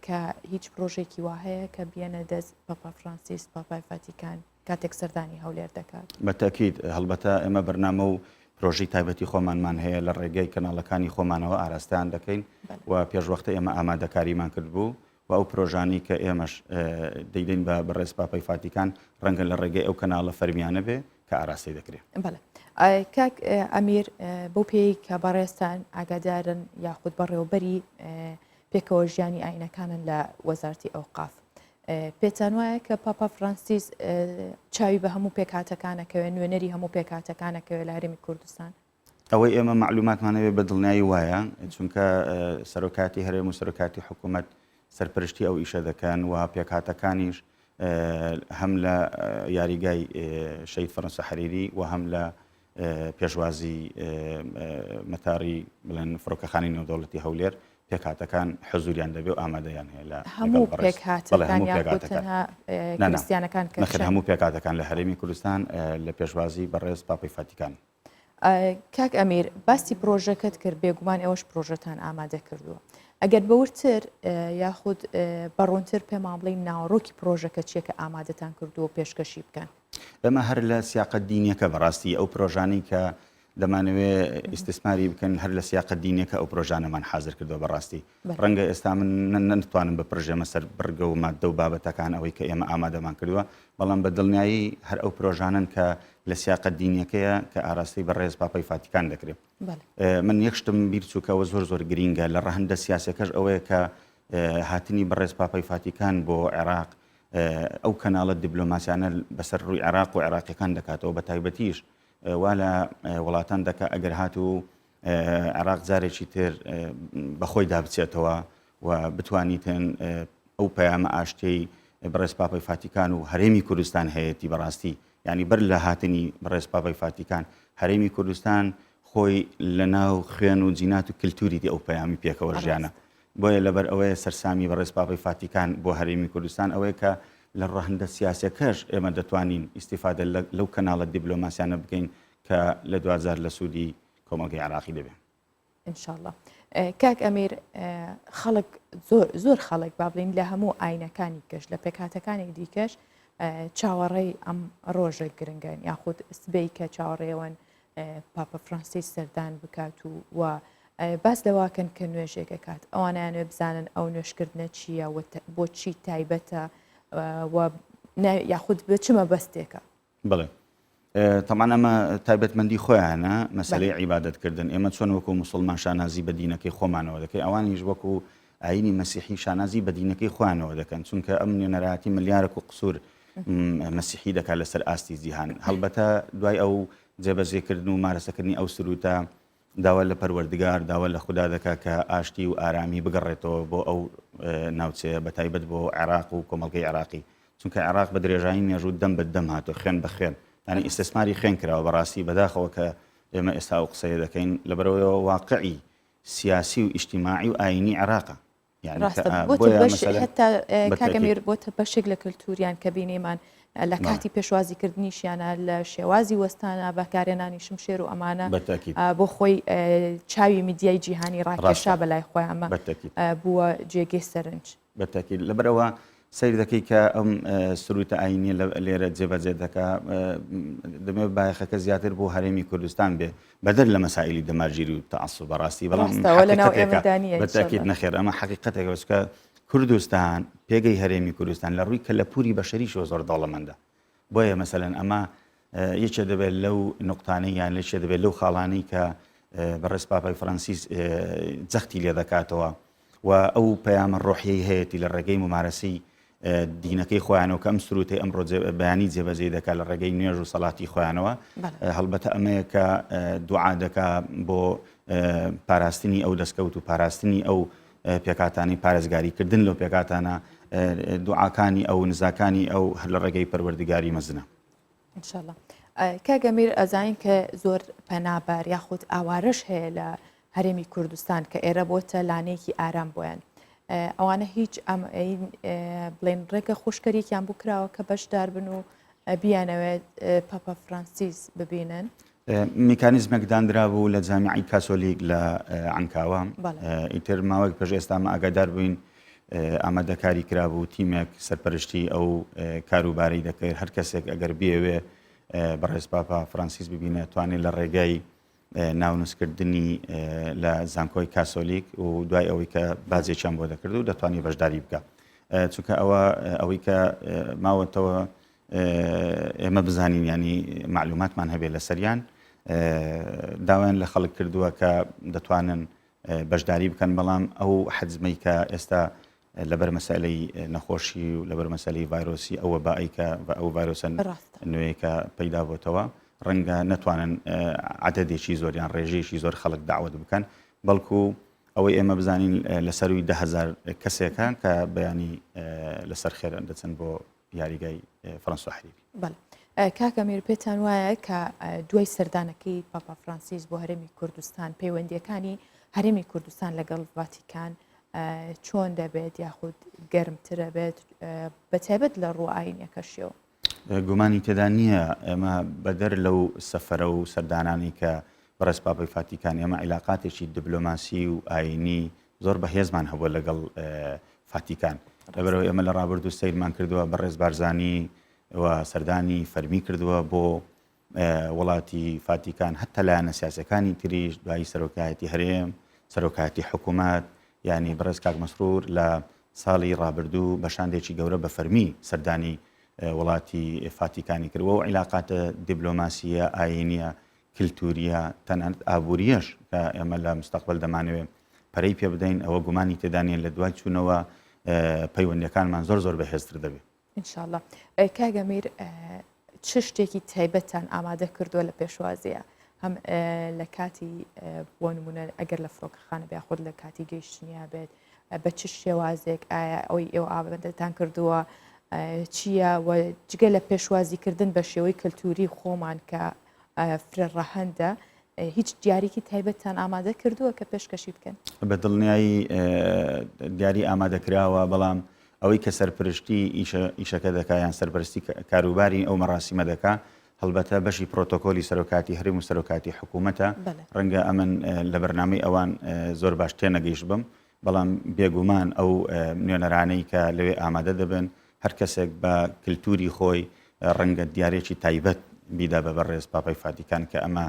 کە هیچ پرۆژێکی وا هەیە کە بێنە دەست پاپا فرانسیس پاپای فاتیکان کاتێک سەردانی هەولێر دەکات بەتەکید هەڵبەتە ئێمە بەرنامە و پرۆژەی تایبەتی خۆمانمان هەیە لە ڕێگەی کەناڵەکانی خۆمانەوە ئاراستیان دەکەین و پێشوەختە ئێمە ئامادەکاریمان کرد بوو و ئەو پرۆژانی کە ئێمەش دەیدەین بە بەڕێز پاپای فاتیکان ڕەنگە لە ڕێگەی ئەو کەناڵە فەرمیانە بێ کە ئاراستی دەکرێت. بەڵێ کاک ئەمیر بۆ پێی کە بەڕێستان ئاگادارن یاخود بەڕێوەبەری پێکەوە ژیانی ئاینەکانن لە وەزارەتی ئەوقاف پێتان وایە کە پاپا فرانسیس چاوی بە هەموو پێکهاتەکانەکەوێت نوێنەری هەموو پێکهاتەکانەکەوێت لە هەرێمی کوردستان ئەوەی ئێمە معلوماتمانەوێت بە دڵنیایی وایە چونکە سەرۆکاتی هەرێم و سەرۆکاتی حکوومەت سەرپەرشتی ئەو ئیشە دەکەن و پێکهاتەکانیش هەم لە یاریگای شەید فەرەنسا حەریری و هەم لە پێشوازی مەتاری بڵێن فڕۆکەخانی نێودەوڵەتی هەولێر پێکهاتەکان حەزوریان دەبێ و ئامادەیان هەیە لە هەموو پێکهاتەکان کریسیانەکان نەخێت هەموو پێکهاتەکان لە هەرێمی کوردستان لە پێشوازی بەڕێز پاپای فاتیکان. کاک ئەمیر باسی پرۆژەکەت کرد بێگومان ئێوەش پرۆژەتان ئامادە کردووە ئەگەر بەورتر یاخود بەڕوونتر پێمان بڵین ناوەڕۆکی پرۆژەکە چیەکە ئامادەتان کردووە پێشکەشی بکەن. ئەمە هەر لە سیاقەت دینیەکە بەڕاستی ئەو پرۆژانی کە دەمانەوێت ئیسtisماری بکەن هەر لە سیاقەت دینیەکە ئەو پرۆژانەمان حاضر کردووە بەڕاستی ڕەنگە ئێستا من نتوانم بە پرژێمە سەر بڕگە و مادە و بابەتەکان ئەوەی کە ئێمە ئامادەمان کردووە بەڵام بە دڵنیایی هەر ئەو پرۆژانن کە لە سیاقەت دینیەکەیە کە ئاراستی بەڕێز پاپای فاتیکان دەکرێت. من یەکشتم بیرچووکەوە زۆر گرینگە لە ڕەهەندە سیاسەکەش ئەوەیە کە هاتنی بەڕێز پاپای فاتیکان بۆ عێراق ئەو کەناڵە دیبلۆماسیانە بەسەر ڕووی عێراق و عێراقیەکان دەکاتەوە بە تایبەتیش وا لە وڵاتان دەکا ئەگەر هات و عێراق جارێکی تر بەخۆی دابچێتەوە و بتوانیتن ئەو پەیامە ئاشتەی بەڕێز پاپای فاتیکان و هەرێمی کوردستان هەیەی بەڕاستی یعنی بەر لە هاتنی بەڕێز پاپای فاتیکان هەرێمی کوردستان خۆی لە ناو خوێن و جینات و کللتوریتی ئەو پەیامی پێکەوە ژیانە بۆیە لەبەر ئەوەیە سەرسامی بەڕێز پاپای فاتیکان بۆ هەرێمی کوردستان ئەوەیە کە لە ڕەهەندە سیاسەکەش ئێمە دەتوانین ئیسیفادە لەو کەناڵە دیبلۆماسیانە بکەین کە لە 2000 لە سوودی کۆمەڵگەی عێراقی دەبێت. ئینشاءالله. کاک ئەمیر خەڵک زۆر خەڵک با بڵین لە هەموو ئاینەکانی کەش لە پێکهاتەکانێک دیکەش چاوەڕێی ئەم ڕۆژە گرنگن یاخود سبەی کە چاوەڕێوەن پاپا فرانسیس سەردان بکات و باس لەواکەن کە نوێژێکە کات ئەوانیانوێ بزانن ئەو نوێشکردنە چییە بۆ چی تایبەتە یاخود بە چمە بەستێکە. بڵێ تەمان ئەمە تایبەتمەندی خۆیانە مەسلەی عیبادەتکردن ئێمە چۆن وەکو موسڵمان شانازی بە دینەکەی خۆمانەوە دەکەی ئەوانیش وەکو ئاینی مەسیحی شانازی بە دینەکەی خۆیانەوە دەکەن چونکە ئەم نوێنەراتی ملیارێک و قسوور مەسیحی دەکات لەسەر ئاستی جیهان هەڵبەتە دوای ئەو جێبەجێکردن و مارەسەکردنی ئەو سروتە داوا لە پەروەردگار داوا لە خوددا دەکات کە ئاشتی و ئارامی بگەڕێتەوە بۆ ئەو ناوچەیە بە تایبەت بۆ عێراق و کۆمەڵگەی عێراقی چونکە عێراق بە درێژایی مێژوو دەم بە دەم هاتۆ خوێن بە خوێن ینی ئیسtismاری خوێن کراوە بەڕاستی بەداخەوە کە ئێمە ئێستا و قسەیە دەکەین لەبەرەوەیەوە واقعی سیاسی و ئیجتیماعی و ئاینی عێراقە حتا کاگەمیر بۆتە بەشێک لە کللتوریان کە بینێمان لە کاتی پێشوازیکردنیشیانە لە شێوازی وەستانە بەکارێنانی شمشێر و ئەمانە بۆ خۆی چاوی میدیای جیهانی ڕاکێشا بەلای خۆی ئەمە بووە جێگەی سەرنج بەتەکیید لەبەرەوە سیر دەکەی کە ئەم سروتە ئاینی لێرە جێبەجێ دەکا دەمێت بایەخەکە زیاتر بۆ هەرێمی کوردستان بێ بەدەر لە مەسائلی دەماژیری و تەعەسوب بەڕاستی بەڵام بەتەکیید نەخێر ئەمە حقیقەتێکە چکە کوردستان پێگەی هەرێمی کوردستان لە ڕووی کەلەپوری بەشەریشەوە زۆر دەوڵەمەندە بۆیە مەسەلەن ئەمە یەکێ دەبێت لەو نقطانەی یان لەکێ دەبێت لەو خاڵانەی کە بەڕێز پاپای فڕەنسیس جەختی لێ دەکاتەوە و ئەو پەیامە ڕۆحیەی هەیەی لە ڕێگەی ممارەسی دینەکەی خۆیانەوە کەم سروتی ئەمڕۆ بەیانی جێبەجێ دەکات لە ڕێگەی نوێژ و سەڵاتی خۆیانەوە هەڵبەتە ئەمەیە کە دوعا دەکا بۆ پاراستنی ئەو دەستکەوت و پاراستنی ئەو پێکاتانی پارێزگاریکردن لەو پێکاتانە دوعاکانی ئەو نزاکانی ئەو هەر لە ڕێگەی پەروەردگاری مەزنە ئینشاءڵڵا کاگەمیر ئەزانین کە زۆر پەنابەر یاخود ئاوارش هەیە لە هەرێمی کوردستان کە ئێرە بۆتە لانەیەکی ئارام بۆیان ئەوانە هیچ بڵێن ڕێگە خۆشکەریەکیان بوو کراوە کە بەشدار بن و بیانەوێت پاپا فرانسیس ببینن میکانیزمێک دانرا بوو لە جامیعی کاسۆلیک لە عنکاوە ئیتر ماوەیەک پێش ئێستا ئاگادار بووین ئامادەکاری کرابوو تیمێک سەرپەرشتی ئەو کاروبارەی دەکرد هەر کەسێک ئەگەر بێوێ بەڕێز پاپا فرانسیس ببینێ توانێت لە ڕێگای ناونووسکردنی لە زانکۆی کاسۆلیک و دوای ئەوەی کە بازێکیان بۆ دەکرد و دەتوانێت بەشداری بکە چونکە ئەوەی کە ماوەتەوە ئێمە بزانین ینی معلوماتمان هەبێت لە سەریان داوایان لە خەڵک کردووە کە دەتوانن بەشداری بکەن بەڵام ئەو حەجمەی کە ئێستا لەبەر مەسەلەی نەخۆشی و لەبەر مەسەلەی ڤایرۆسی ئەوە باعیکە ئەو ڤایرۆسە نوێیەکە پەیدا بۆتەوە ڕەنگە نەتوانن عەدەدێکی زۆریان ڕێژەیەکی زۆر خەڵک داوەت بکەن بەڵکو ئەوەی ئێمە بزانین لەسەروی 10,000 کەسێکان کە بەیانی لەسەر خێران دەچن بۆ یاریگای فەرەنسا حەریری کاکەمیر پێتان وایە کە دوای سەردانەکەی پاپا فرانسیس بۆ هەرێمی کوردستان پەیوەندیەکانی هەرێمی کوردستان لەگەڵ ڤاتیکان چۆن دەبێت یاخود گەرمترە بێت بەتایبەت لە ڕوو ئاینیەکەشیەوە گومانی تێدا نییە ئێمە بەدەر لەو سەفەرە و سەردانانی کە بەڕێز پاپای ڤاتیکان ئێمە عیلاقاتێکی دیبلۆماسی و ئاینی زۆر بەهێزمان هەبووە لەگەڵ ڤاتیکان لەبەرەوەی ئێمە لە ڕابردوو سەیرمان کردووە بەڕێز بارزانی و سەردانی فەرمی کردووە بۆ وڵاتی ڤاتیکان هەتا لایەنە سیاسەکانی تریش دوایی سەرۆکایەتی هەرێم سەرۆکایەتی حکوومەت یعنی بەڕێز کاک مەسرور لە ساڵی ڕابردوو بە شاندێکی گەورە بە فەرمی سەردانی وڵاتی ڤاتیکانی کردووە و عیلاقاتە دیبلۆماسیە ئاینیە کللتوریە تەنانەت ئابووریەش کە ئێمە لە مستەقبل دەمانەوێت پەرەی پێ بدەین ئەوە گومانی تێدانێن لە دوای چوونەوە پەیوەندیەکانمان زۆر زۆر بەهێزتر دەبێت ئینشاءڵڵا کاگەمیر چ شتێکی تایبەتان ئامادە کردووە لە پێشوازیە هەم لە کاتی بۆ نمونە ئەگەر لە فڕۆکەخانە بیا خۆت لە کاتی گەیشتنیا بێت بە چ شێوازێک ئایا ئەوەی ئێوە ئامادەتان کردووە چییە و جگە لە پێشوازیکردن بە شێوەی کللتوری خۆمان کە فرەڕەهەندە هیچ دیارێکی تایبەتان ئامادە کردووە کە پێشکەشی بکەن بە دڵنیایی دیاری ئامادەکراوە بەڵام ئەوەی کە سەرپرشتی ئیشەکە دەکایان سەرپەرستی کاروباری ئەو مەڕاستیمە دەکا هەڵبەتە بەشی پرۆتۆکۆلی سەرۆکاتی هەرێم و سەرۆکاتی حکوومەتە ڕەنگە ئەمن لە بەرنامەی ئەوان زۆر باش تێنەگەیشت بم بەڵام بێگومان ئەو نوێنەرانەی کە لەوێ ئامادە دەبن هەر کەسێک بە کللتوری خۆی ڕەنگە دیارێکی تایبەت بیدا بە بەڕێز پاپای ڤاتیکان کە ئەمە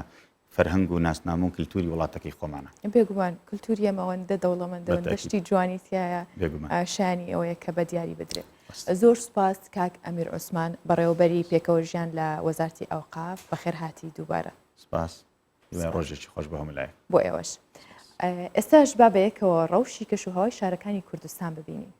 فەرهەنگ و ناسنامە و کللتوری وڵاتەکەی خۆمانە بێگومان کللتوری ئەمەوەندە دەوڵەمەندەوە دەشتی جوانیتیایە شانی ئەوەیە کە بە دیاری بدرێت زۆر سوپاس کاک ئەمیر عوسمان بەڕێوەبەری پێکەوە ژیان لە وەزارەتی ئەوقاف بەخێر هاتی دووبارە سپاس ڕۆژێکی خۆش بە هەمولایە بۆ ئێوەش ئێستاش با بەیەکەوە ڕەوشی کەشوهەوای شارەکانی کوردستان ببینین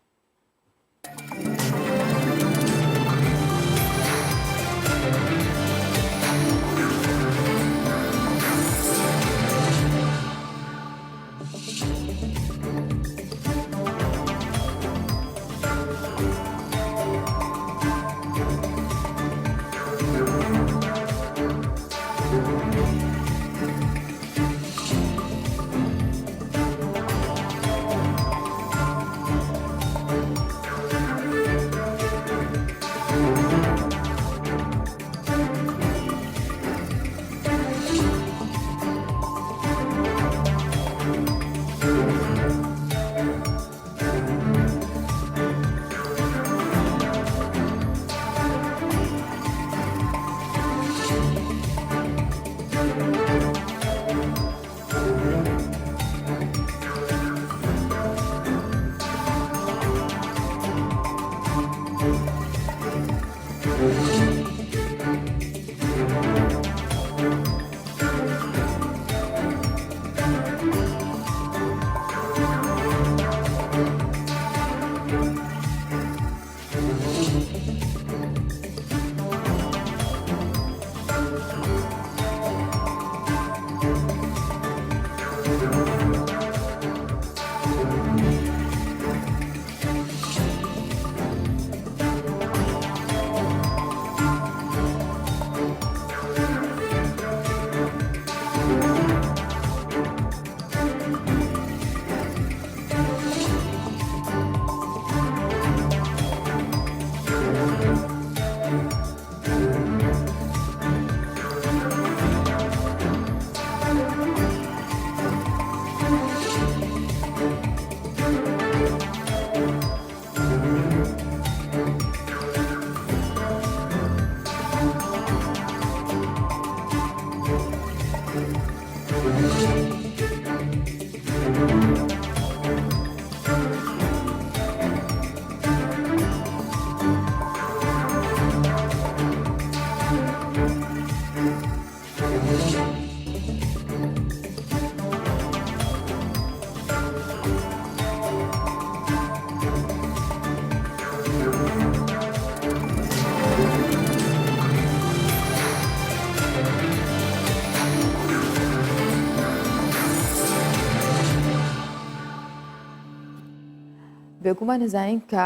بێگومان نزانین کە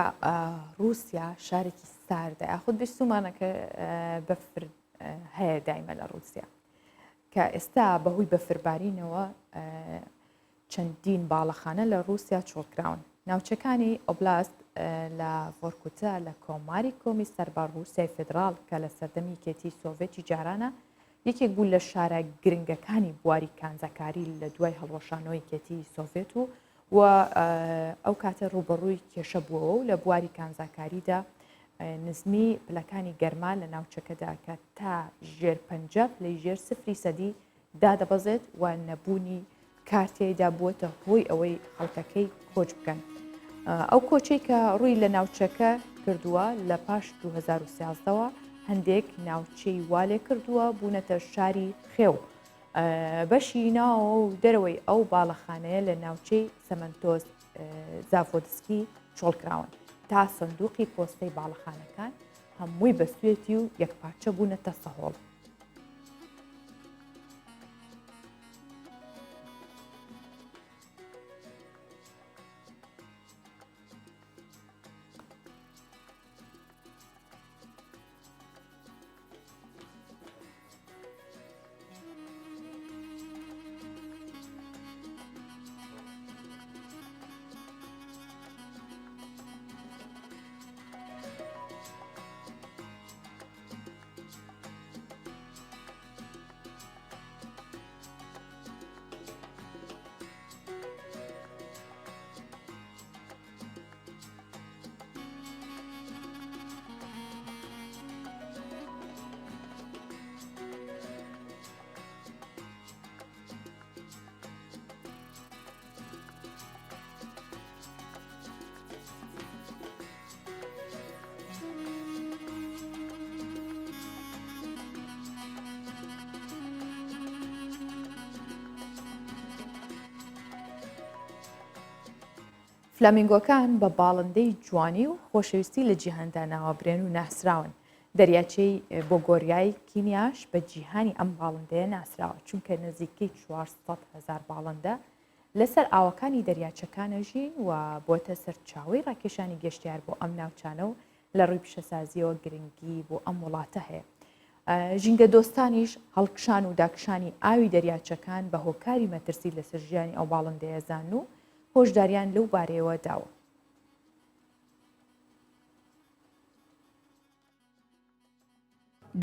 رووسیا شارێکی ساردە خودت بستومانەکە بەفر هەیە دایمە لە رووسیا کە ئێستا بەهۆی بەفربارینەوە چەندین باڵەخانە لە رووسیا چۆڵکراون. ناوچەکانی ئۆبلاست لە ڤۆرکوتە لە کۆماری کۆمی سەربار رووسیای فدرال کە لە سەردەمی کێتی سۆڤێتی جارانە یەکێک بوو لە شارە گرنگەکانی بواری کانزەکاری لە دوای هەڵوەشانەوەی کێتی سۆڤێت و ئەو کاتە ڕوبەڕووی کێشە بووەوە و لە بواری کانزاکاریدا نزمی پلەکانی گەرما لە ناوچەکەدا کە تا ژێر 50 لە ژێر 0% دادەبەزێت و نەبوونی کارتیایدا بووەتە هۆی ئەوەی خەڵکەکەی کۆچ بکەن. ئەو کۆچەی کە ڕووی لە ناوچەکە کردووە لە پاش 2013ەوە هەندێک ناوچەی والێ کردووە بوونەتە شاری خێو. بەشی ناوە و دەرەوەی ئەو باڵەخانەیە لە ناوچەی سەمەنتۆز زافۆدسکی چۆڵکراون تا سندوقی پۆستەی باڵەخانەکان هەمووی بەسوێتی و یەکپارچە بوونەتە سەهۆڵ. فلامینگۆکان بە باڵندەی جوانی و خۆشەویستی لە جیهاندا ناوەبرێن و ناسراون. دەریاچەی بۆگۆریای کینیاش بە جیهانی ئەم باڵندەیە ناسراوە چونکە نزیکەی 400,000 باڵندە لەسەر ئاوەکانی دەریاچەکانە ژین و بۆتە سەرچاوەی ڕاکێشانی گەشتیار بۆ ئەم ناوچانە و لە ڕووی پیشەسازیەوە گرنگی بۆ ئەم وڵاتە هەیە. ژینگە دۆستانیش هەڵکشان و داکشانی ئاوی دەریاچەکان بە هۆکاری مەترسی لەسەر ژیانی ئەو باڵندەیە زان و هۆشداریان لەو بارەیەوە داوە.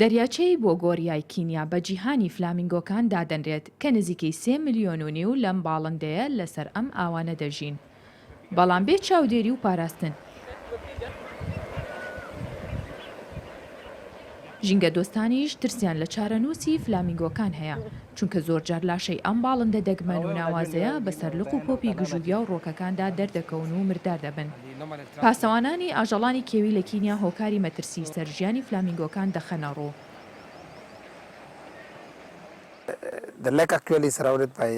دەریاچەی بۆگۆریای کینیا بە جیهانی فلامینگۆکان دادەنرێت کە نزیکەی 3.5 ملیۆن لەم باڵندەیە لەسەر ئەم ئاوانە دەژین. بەڵام بێ چاودێری و پاراستن. ژینگە دۆستانیش ترسیان لە چارەنووسی فلامینگۆکان هەیە چونکە زۆرجار لاشەی ئەم باڵندە دەگمەن و ناوازەیە بەسەر لق و پۆپی گژوگیا و ڕۆکەکاندا دەردەکەون و مردار دەبن. پاسەوانانی ئاژەڵانی کێوی لە کینیا هۆکاری مەترسی سەرژیانی فلامینگۆکان دەخەنە ڕوو. The lake actually is surrounded by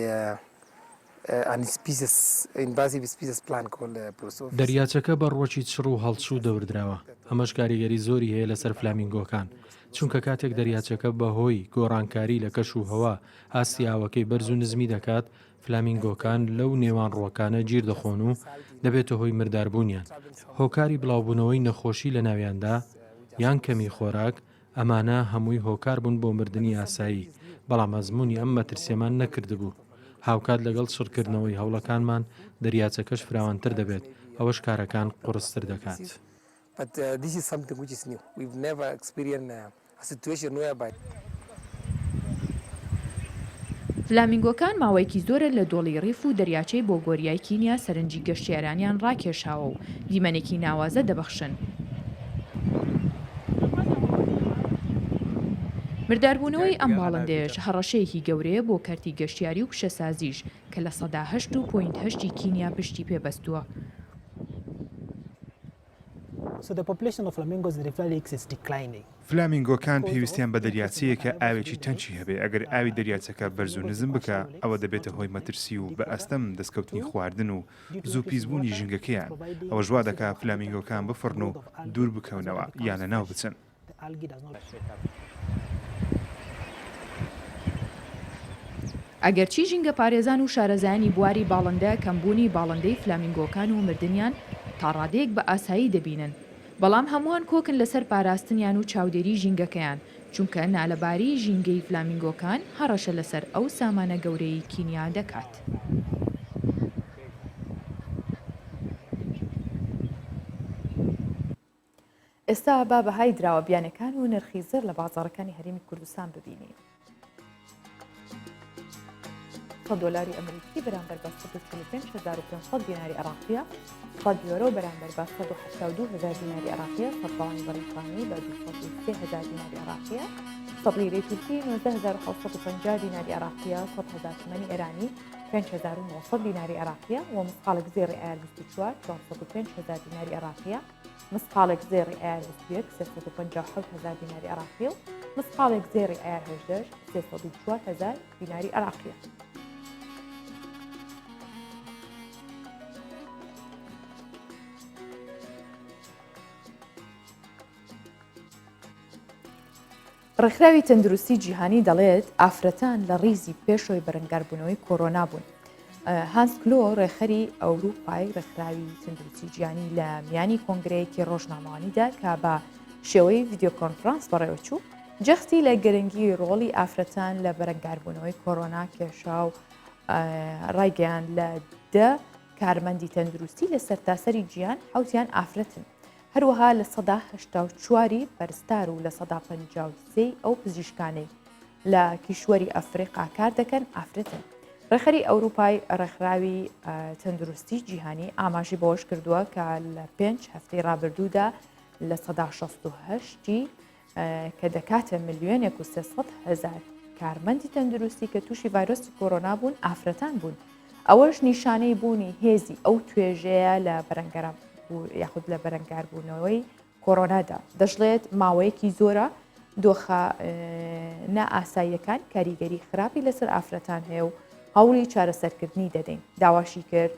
invasive species plant called Prosopis. دەریاچەکە بە ڕۆکی چڕ و هەڵچوو دەوردراوە. ئەمەش کاریگەری زۆری هەیە لەسەر فلامینگۆکان چونکە کاتێک دەریاچەکە بەهۆی گۆڕانکاری لە کەش و هەوا ئاسیاوەکەی بەرز و نزمی دەکات، فلامینگۆکان لەو نێوان ڕۆکانە گیر دەخۆن و دەبێتە هۆی مرداربوونیان. هۆکاری بڵاوبوونەوەی نەخۆشی لە ناویاندا یان کەمی خۆراک، ئەمانە هەمووی هۆکار بوون بۆ مردنی ئاسایی، بەڵام ئەزمموی ئەم مەترسیەمان نەکردبوو. هاوکات لەگەڵ سڕکردنەوەی هەوڵەکانمان دەریاچەکەش فراوانتر دەبێت، ئەوەش کارەکان قورستر دەکات. But this is something which is new. We've never experienced a situation whereby فلامینگۆکان ماوەیەکی زۆرە لە دۆڵی ڕیف و دەریاچەی بۆگۆریای کینیا سەرنجی گەشتیارانیان ڕاکێشاوە و دیمەنێکی ناوازە دەبەخشن. مرداربوونەوەی ئەم باڵندەیەش هەڕەشەیەکی گەورەیە بۆ کارتی گەشتیاری و پیشەسازیش کە لە سەدا 8.8 کینیا پشتی پێبەستووە. فلامینگۆکان پێویستیان بە دەریاچەیە کە ئاوێکی تەنچی هەبێ. ئەگەر ئاوی دەریاچەکە بەرز و نزم بکە، ئەوە دەبێتە هۆی مەترسی و بە ئەستەم دەستکەوتنی خواردن و زوو پیسبوونی ژنگەکەیان. ئەوە ژوا دەکا فلامینگۆکان بفڕن و دوور بکەونەوە یان لە ناو بچن. ئەگەرچی ژینگە پارێزان و شارەزایانی بواری باڵندە کەمبوونی باڵندەی فلامینگۆکان و مردنیان تا ڕادەیەک بە ئاسایی دەبینن بەڵام هەمووان کۆکن لەسەر پاراستنیان و چاودێری ژینگەکەیان چونکە نالەباری ژینگەی فلامینگۆکان هەڕەشە لەسەر ئەو سامانە گەورەی کینیا دەکات. ئێستا با بەهای دراوە بیانەکان و نرخی زر لە بازاڕەکانی هەرێمی کوردستان ببینین. $100 ئەمریکی بەرامبەر بە 145,500 دیناری عێراقیە، 100 یۆرۆ بەرامبەر بە 182,000 دیناری عێراقیە، 100 پاوەندی بەریتانی بە 203,000 دیناری عێراقیە، 100 لیرەی تورکی 19,750 دیناری عێراقیە، 100,000 تومانی ئێرانی 5,900 دیناری عێراقیە و مسقالێک زێڕی ئایار 24 405,000 دیناری عێراقیە، مسقالێک زێڕی ئایار 21 357,000 دیناری عێراقیە و مسقالێک زێڕی ئایار 18 304,000 دیناری عێراقیە. ڕێکخراوی تەندروستی جیهانی دەڵێت ئافرەتان لە ڕیزی پێشۆی بەرەنگاربوونەوەی کۆرۆنا بوون. هانس کلۆ ڕێخەری ئەوروپای ڕێکخراوی تەندروستی جیهانی لە میانی کۆنگرەیەکی ڕۆژنامەوانیدا کە بە شێوەی ڤیدیۆکۆنفرانس بەڕێوە چوو جەختی لە گەرەنگی ڕۆڵی ئافرەتان لە بەرەنگاربوونەوەی کۆرۆنا کێشا و ڕایگەیان لە 10 کارمەندی تەندروستی لە سەرتاسەری جیهان حوتیان ئافرەتن. هەروەها لە 84 بەرزتار و لە 153 ئەو پزیشکانەی لە کیشوەری ئەفریقا کار دەکەن ئافرەتن. ڕێخەری ئەوروپای ڕێکخراوی تەندروستی جیهانی ئاماژی بەوەش کردووە کە لە 5 هەفتەی ڕابردوودا لە 168 کە دەکاتە 1,300,000 کارمەندی تەندروستی کە تووشی ڤایرۆسی کۆرۆنا بوون ئافرەتان بوون. ئەوەش نیشانەی بوونی هێزی ئەو توێژەیە لە یاخود لە بەرەنگاربوونەوەی کۆرۆنادا. دەژڵێت ماوەیەکی زۆرە دۆخە نائاساییەکان کاریگەری خراپی لەسەر ئافرەتان هەیە و هەوڵی چارەسەرکردنی دەدەین. داواشی کرد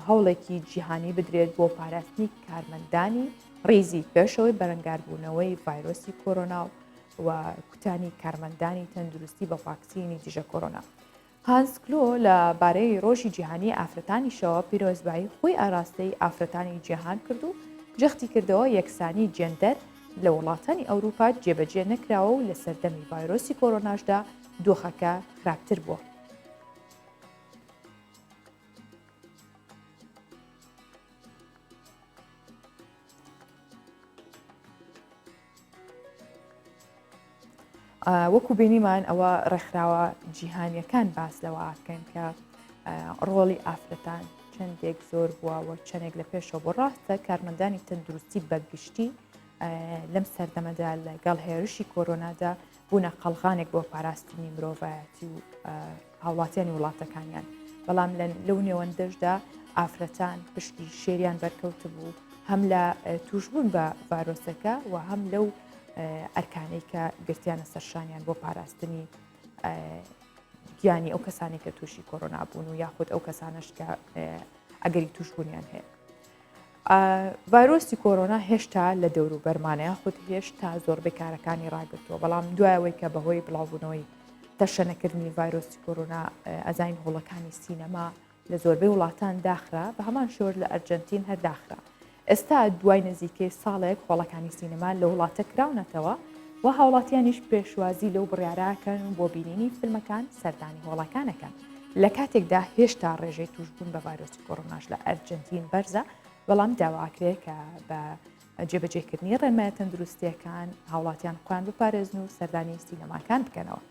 هەوڵێکی جیهانی بدرێت بۆ پاراستنی کارمەندانی ڕیزی پێشەوەی بەرەنگاربوونەوەی ڤایرۆسی کۆرۆنا و کوتانی کارمەندانی تەندروستی بە ڤاکسینی دژە کۆرۆنا. هانس کلۆ لە بارەی ڕۆژی جیهانی ئافرەتانیشەوە پیرۆزبایی خۆی ئاراستەی ئافرەتانی جیهان کرد و جەختی کردەوە یەکسانی جێندەر لە وڵاتانی ئەوروپا جێبەجێ نەکراوە و لە سەردەمی ڤایرۆسی کۆرۆناشدا دۆخەکە خراپتر بووە. وەکو بینیمان ئەوە ڕێکخراوە جیهانیەکان باس لەوە ئاکەن کە ڕۆڵی ئافرەتان چەندێک زۆر بووە چەندێک لە پێشەوە بۆ ڕاستە کارمەندانی تەندروستی بەگشتی لەم سەردەمەدا لەگەڵ هێرشی کۆرۆنادا بوونە قەڵغانێک بۆ پاراستنی مرۆڤایەتی و هاوڵاتیانی وڵاتەکانیان. بەڵام لەو نێوەندەشدا ئافرەتان پشتی شێریان بەرکەوت بوو هەم لە توشبوون بە ڤایرۆسەکە و هەم لەو ئەرکانەی کە گرتیانە سەرشانیان بۆ پاراستنی گیانی ئەو کەسانی کە تووشی کۆرۆنا بوون و یاخود ئەو کەسانش کە ئەگەری توشبوونیان هەیە. ڤایرۆسی کۆرۆنا هێشتا لە دەور و بەرمانەیە خود هێشتا زۆربەی کارەکانی ڕاگرتووە بەڵام دوایەوەی کە بەهۆی بڵاوبوونەوەی تەشەنەکردنی ڤایرۆسی کۆرۆنا ئەزین هۆڵەکانی سینەما لە زۆربەی وڵاتان داخرا بە هەمان شۆر لە ئەرجەنتین هەرداخرا. ئێستا دوای نزیکەی ساڵێک هۆڵەکانی سینەما لە وڵاتە کراونەتەوە و هاوڵاتیانیش پێشوازی لەو بڕیاراکەن بۆ بینینی فیلمەکان سەردانی هۆڵەکانەکەن. لە کاتێکدا هێشتا ڕێژەی توشبوون بە ڤایرۆسی کۆرۆناش لە ئەرجەنتین بەرزە بەڵام داواکرێت کە بە جێبەجێکردنی ڕێنمایە تەندروستیەکان هاوڵاتیان خۆیان بپارێزن و سەردانی سینەماکان بکەنەوە.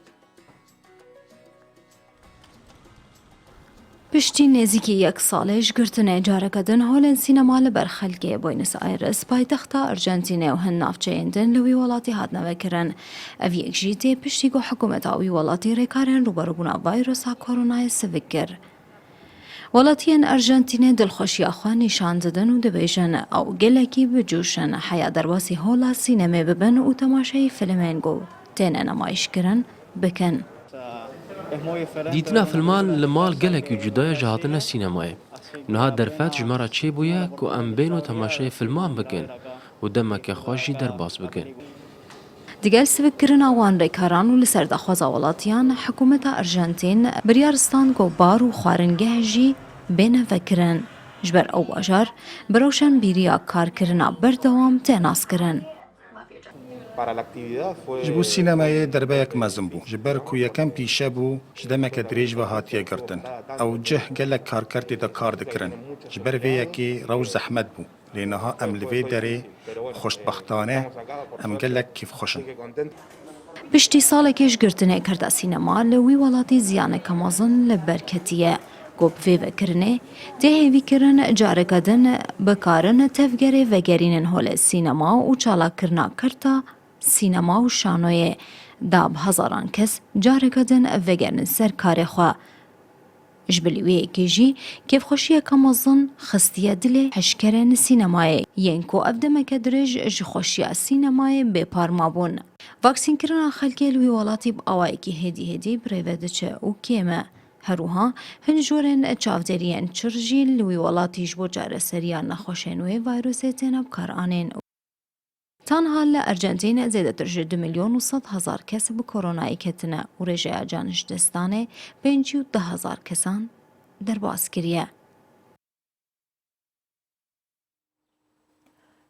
پشتی نێزیکی یەک ساڵێش گرتنێ جارەکەدن هۆلێن سینەما لە بەرخەلکێ بۆینس ئایرس پایتەختە ئەرجەنتینێ و هەن ناوچەیەندن لەوی وڵاتی هاتنەوەکردن. ئەڤ یەکژی تێ پشتی گۆ حکوومەتاوی وڵاتی ڕێکارێن ڕوبەڕبوونا ڤایرۆسا کۆرۆنای سڤک کرد. وڵاتیان ئەرژەنتینێ دڵخۆشیاخوا نیشان دەدەن و دەبێژن ئەو گەلێکی بجووشن حیا دەرواسی هۆڵا سینەمێ ببن و تەماشای فلمێنگۆ تێنە نەمایشکردن بکەن. دیتنا فلمان لە ماڵ گەلێکی جودایە ji hatine sînemayê. Niha derfet ji me re çêbûye ku em bên û temaşayê filman bikin û demeke xwe jî derbas bikin. دیگەل سبکردنا وان ڕێکاران و لەسەر داخوازا وڵاتیان حکوومەتە ئەرژەنتین بریارستان گۆبار و خواردنگەهژی بێنە vekirن ji ber ew bajar bi rewşen bîriya karkirina berdewam tê naskirin. ji bo sînemayê derbeyek mezin bû ji ber ku yekem pîşe bû ji demeke dirêj ve hatiye girtin ew cih gelek karkertê de kar dikirin ji ber vê yekê rew zehmet bû lê niha em li vê derê xoşbextane em gelek kêfxweşin. Piştî salekê ji girtinê kirda sînema li wî welatî ziyaneke mezin li ber ketiye. Got vê vekirinê tê hêvîkirin careke din bikarin tevgerê vegerînin holê sînema û çalakirina kirta sînema û şanoyê da bi hezaran kes careke din vegerinin ser karê xwe. Ji bilî wê yekê jî kêfxweşiyeke mezin xistiye dilê hişkerên sînemayê yên ku ev demeke dirêj ji xweşiya sînemayê bêparma bûn. Vaksînkirina xelkê li wî welatî bi awayekî hêdî hêdî birêve diçe û kêm e. Herûha hin jorên çavderiyên çir jî li wî welatî ji bo careseriya nexweşên wê vayrosê têne bikaranên. Tanha li Ercentînê zêdetir ji 2 milyon û 100,000 kes bi koronayê ketine û rêjeya can ji destanê 510,000 kesan derbas kiriye.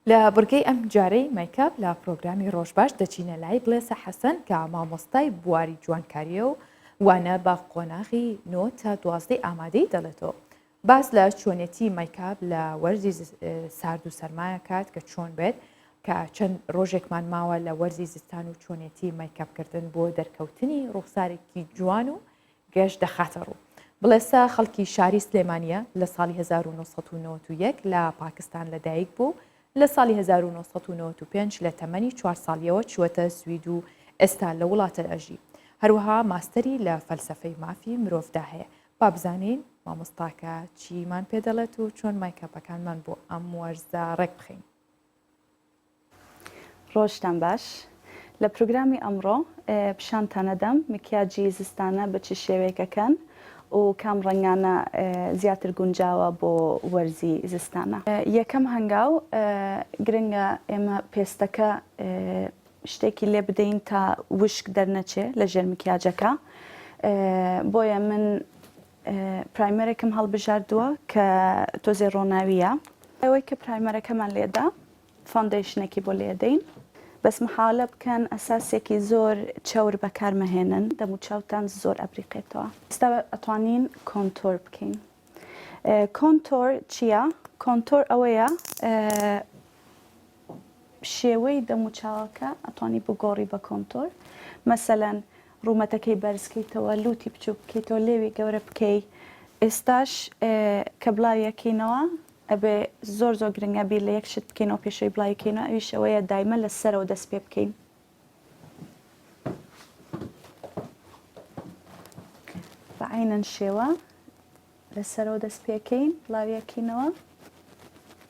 لە بورگەی ئەم جارەی مایکاب لە پرۆگرامی ڕۆژباش دەچینە لای بڵێسە حەسەن کە مامۆستای بواری جوانکاریە و وانە بە قۆناغی 9 تا 12 ئامادەی دەڵێتەوە. باس لە چۆنێتی مایکاب لە وەرزی سارد و سەرمایە کات کە چۆن بێت کە چەند ڕۆژێکمان ماوە لە وەرزی زستان و چۆنێتی مایکابکردن بۆ دەرکەوتنی ڕوخسارێکی جوان و گەشت دەخاتە ڕوو. بڵێسە خەڵکی شاری سلێمانیە لە ساڵی 1991 لە پاکستان لەدایک بوو. لە ساڵی 1995 لە تەمەنی 4 ساڵیەوە چوەتە سوید و ئێستا لە وڵاتە ئەژی. هەروەها ماستەری لە فەلسەفەی مافی مرۆڤدا هەیە. با بزانین مامۆستاکە چیمان پێ دەڵێت و چۆن مایکەپەکانمان بۆ ئەم وەرزە ڕێک بخەین. ڕۆژتان باش لە پروگرامی ئەمڕۆ پیشانتانەدەم مکیاجی زستانە بە چ شێوەیەکەکەن و کام ڕەنگانە زیاتر گونجاوە بۆ وەرزی زستانە. یەکەم هەنگاو گرنگە ئێمە پێستەکە شتێکی لێ بدەین تا وشک دەرنەچێ لە ژێر مکیاجەکە. بۆیە من پرایمەرێکم هەڵبژاردووە کە تۆزێ ڕۆناویە. ئەوەی کە پرایمەرەکەمان لێدا فاندیشنێکی بۆ لێدەین. بەس محاولە بکەن ئەساسێکی زۆر چەور بەکارمەهێنن دەمو چاوتان زۆر ئەبریقێتەوە. ئێستا ئەتوانین کۆنتۆر بکەین. کۆنتۆر چییە؟ کۆنتۆر ئەوەیە شێوەی دەموچاوەکە ئەتوانی بگۆڕی بە کۆنتۆر. مەسەلەن ڕوومەتەکەی بەرزکەیتەوە لوتی بچوو بکەیتەوە لێوی گەورە بکەی. ئێستاش کە بڵاویەکەینەوە ئەبێ زۆر زۆر گرنگە بیر لە یەک شت بکەینەوە پێشەوەی بڵاویکەینەوە ئەویش ئەوەیە دایمە لەسەرەوە دەست پێ بکەین. بە عینەن شێوە لەسەرەوە دەست پێکەین بڵاویەکەینەوە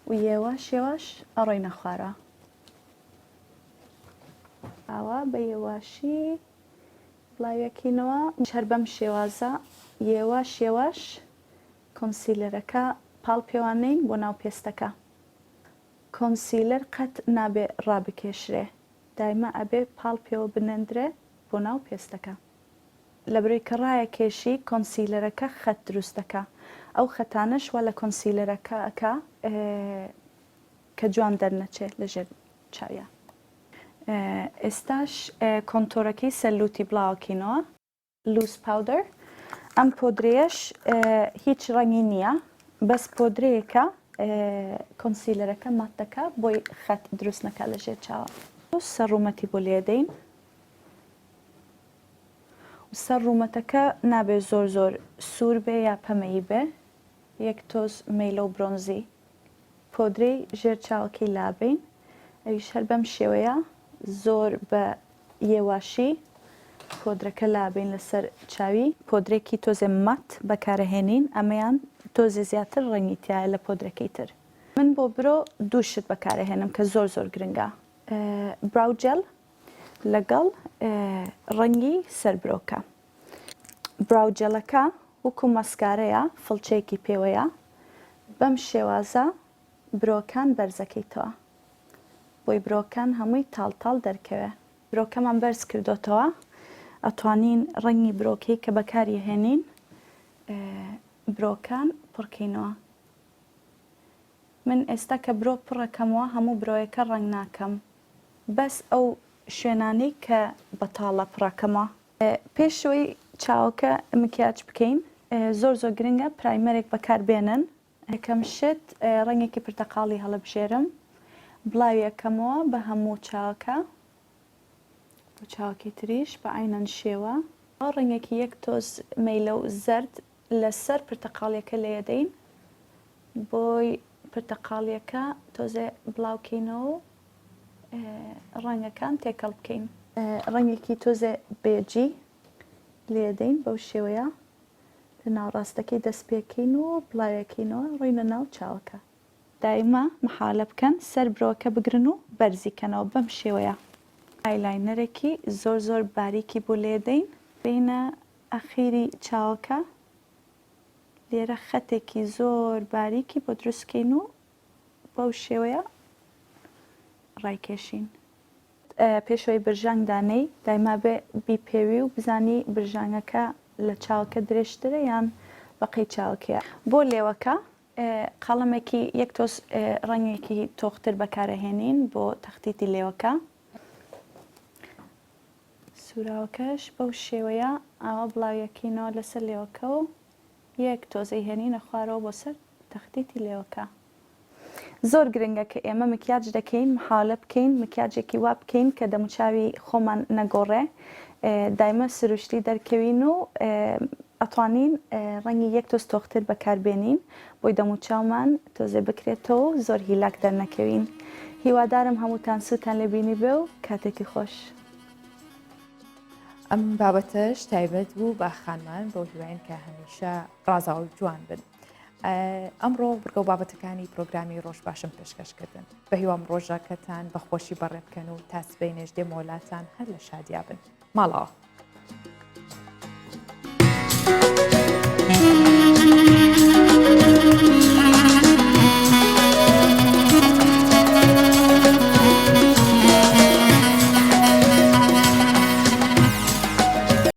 و یێوە شێواش ئەڕۆینە خوارە. ئاوا بە یێواشی بڵاویەکەینەوە هەر بەم شێوازە یێوە شێواش کۆنسیلەرەکە پاڵ پێوانین بۆ ناو پێستەکە. کۆنسیلەر قەت نابێ ڕابکێشرێ دایمە ئەبێ پاڵ پێوە بنێندرێ بۆ ناو پێستەکە. لە بڕی کە ڕایە کێشی کۆنسیلەرەکە خەت دروستەکە. ئەو خەتانش وە لە کۆنسیلەرەکە ئەکا کە جوان دەرنەچێت لە ژێر چاویە. ئێستاش کۆنتۆرەکەی سەلوتی بڵاوکەینەوە لوس پاودەر. ئەم پۆدرێش هیچ ڕەنگی نییە بەس پۆدرەیەکە کۆنسیلەرەکە ماتەکە بۆی خەت دروست نەکە لە ژێر چاوە. سەر ڕوومەتی بۆ لێدەین. سەر ڕوومەتەکە نابێ زۆر زۆر سوور بێ یا پەمەیی بێ. یەک تۆز مەیلە و برۆنزی پۆدرەی ژێر چاوەکەی لابین. ئەویش هەر بەم شێوەیە زۆر بە یێواشی پۆدرەکە لابین لەسەر چاوی. پۆدرێکی تۆزێ مات بەکارەهێنین ئەمەیان تۆزی زیاتر ڕەنگی تایە لە پۆدرەکەی تر. من بۆ برۆ دوو شت بەکارەهێنم کە زۆر زۆر گرنگە. براوجەل لەگەڵ ڕەنگی سەربرۆکە. براوجەلەکە وەکو مەسکارەیە فڵچەیەکی پێوەیە بەم شێوازە برۆکان بەرزەکەیتەوە بۆی برۆکان هەمووی تاڵتاڵ دەرکەوێ برۆکەمان بەرز کردوتەوە ئەتوانین ڕەنگی برۆکەی کە بەکاری هێنین برۆکان پڕکەینەوە. من ئێستا کە برۆ پڕەکەمەوە هەموو برۆیەکە ڕنگ ناکەم بەس ئەو شوێنانەی کە بەتاڵە پڕەکەمەوە. پێشەوەی چاوەکە مکیاج بکەین زۆر گرنگە پرایمەرێک بەکاربێنن. یەکەم شت ڕەنگێکی پرتەقاڵی هەڵەبژێرم بڵاوی یەکەمەوە بە هەموو چاوەکە بۆ چاوەکی تریش بە عینەن شێوە ڕەنگێکی یەک تۆز مەیلە و زەرد لەسەر پرتەقاڵیەکە لێدەین بۆی پرتەقاڵیەکە تۆزێ بڵاوکەینەوە و ڕەنگەکان تێکەڵ بکەین. ڕەنگێکی تۆزێ بێجی لێدەین بەو شێوەیە لە ناوڕاستەکەی دەست پێکەین و بڵاوەکەینەوە ڕووینە ناو چاوەکە. دایما محالە بکەن سەر برۆکە بگرن و بەرزیکەنەوە بەم شێوەیە. ئایلاینەرێکی زۆر باریکی بۆ لێدەین بینە ئەخیری چاوەکە لێرە خەتێکی زۆر باریکی بۆ دروستکەین و بەو شێوەیە ڕایکێشین. پێشەوەی برژانگ دانەی دایما بێ بیپێوی و بزانی برژانگەکە لە چاوەکە درێژترە یان بەقەی چاوەکەیە. بۆ لێوەکە قەڵەمێکی یەک تۆز ڕەنگێکی تۆختر بەکارەهێنین بۆ تەختیتی لێوەکە. سوراوەکەش بەو شێوەیە ئاوا بڵاویەکەینەوە لەسەر لێوەکە و یەک تۆزەی هێنینە خوارەوە بۆ سەر تەختیتی لێوەکە. زۆر گرنگە کە ئێمە مکیاج دەکەین محاولە بکەین مکیاجێکی وا بکەین کە دەموچاوی خۆمان نەگۆڕێ دایمە سروشتی دەرکەوین و ئەتوانین ڕەنگی یەک تۆز تۆختر بەکاربێنین بۆی دەموچاومان تۆزێ بکرێتەوە و زۆر هیلاک دەرنەکەوین. هیوادارم هەمووتان سووتان لێبینی بێ و کاتێکی خۆش. ئەم بابەتەش تایبەت بوو بە خانمان بۆ هیواین کە هەمیشە ڕازاو جوان بن. ئەمڕۆ بگە و بابەتەکانی پرۆگرامی ڕۆژ باشم پێشکەشکردن بە هیوام ڕۆژەکەتان بەخۆشی بەڕێ بکەن و تاسبەی نێژدێ مۆلاتان هەر لە شادیا بن ماڵەوە.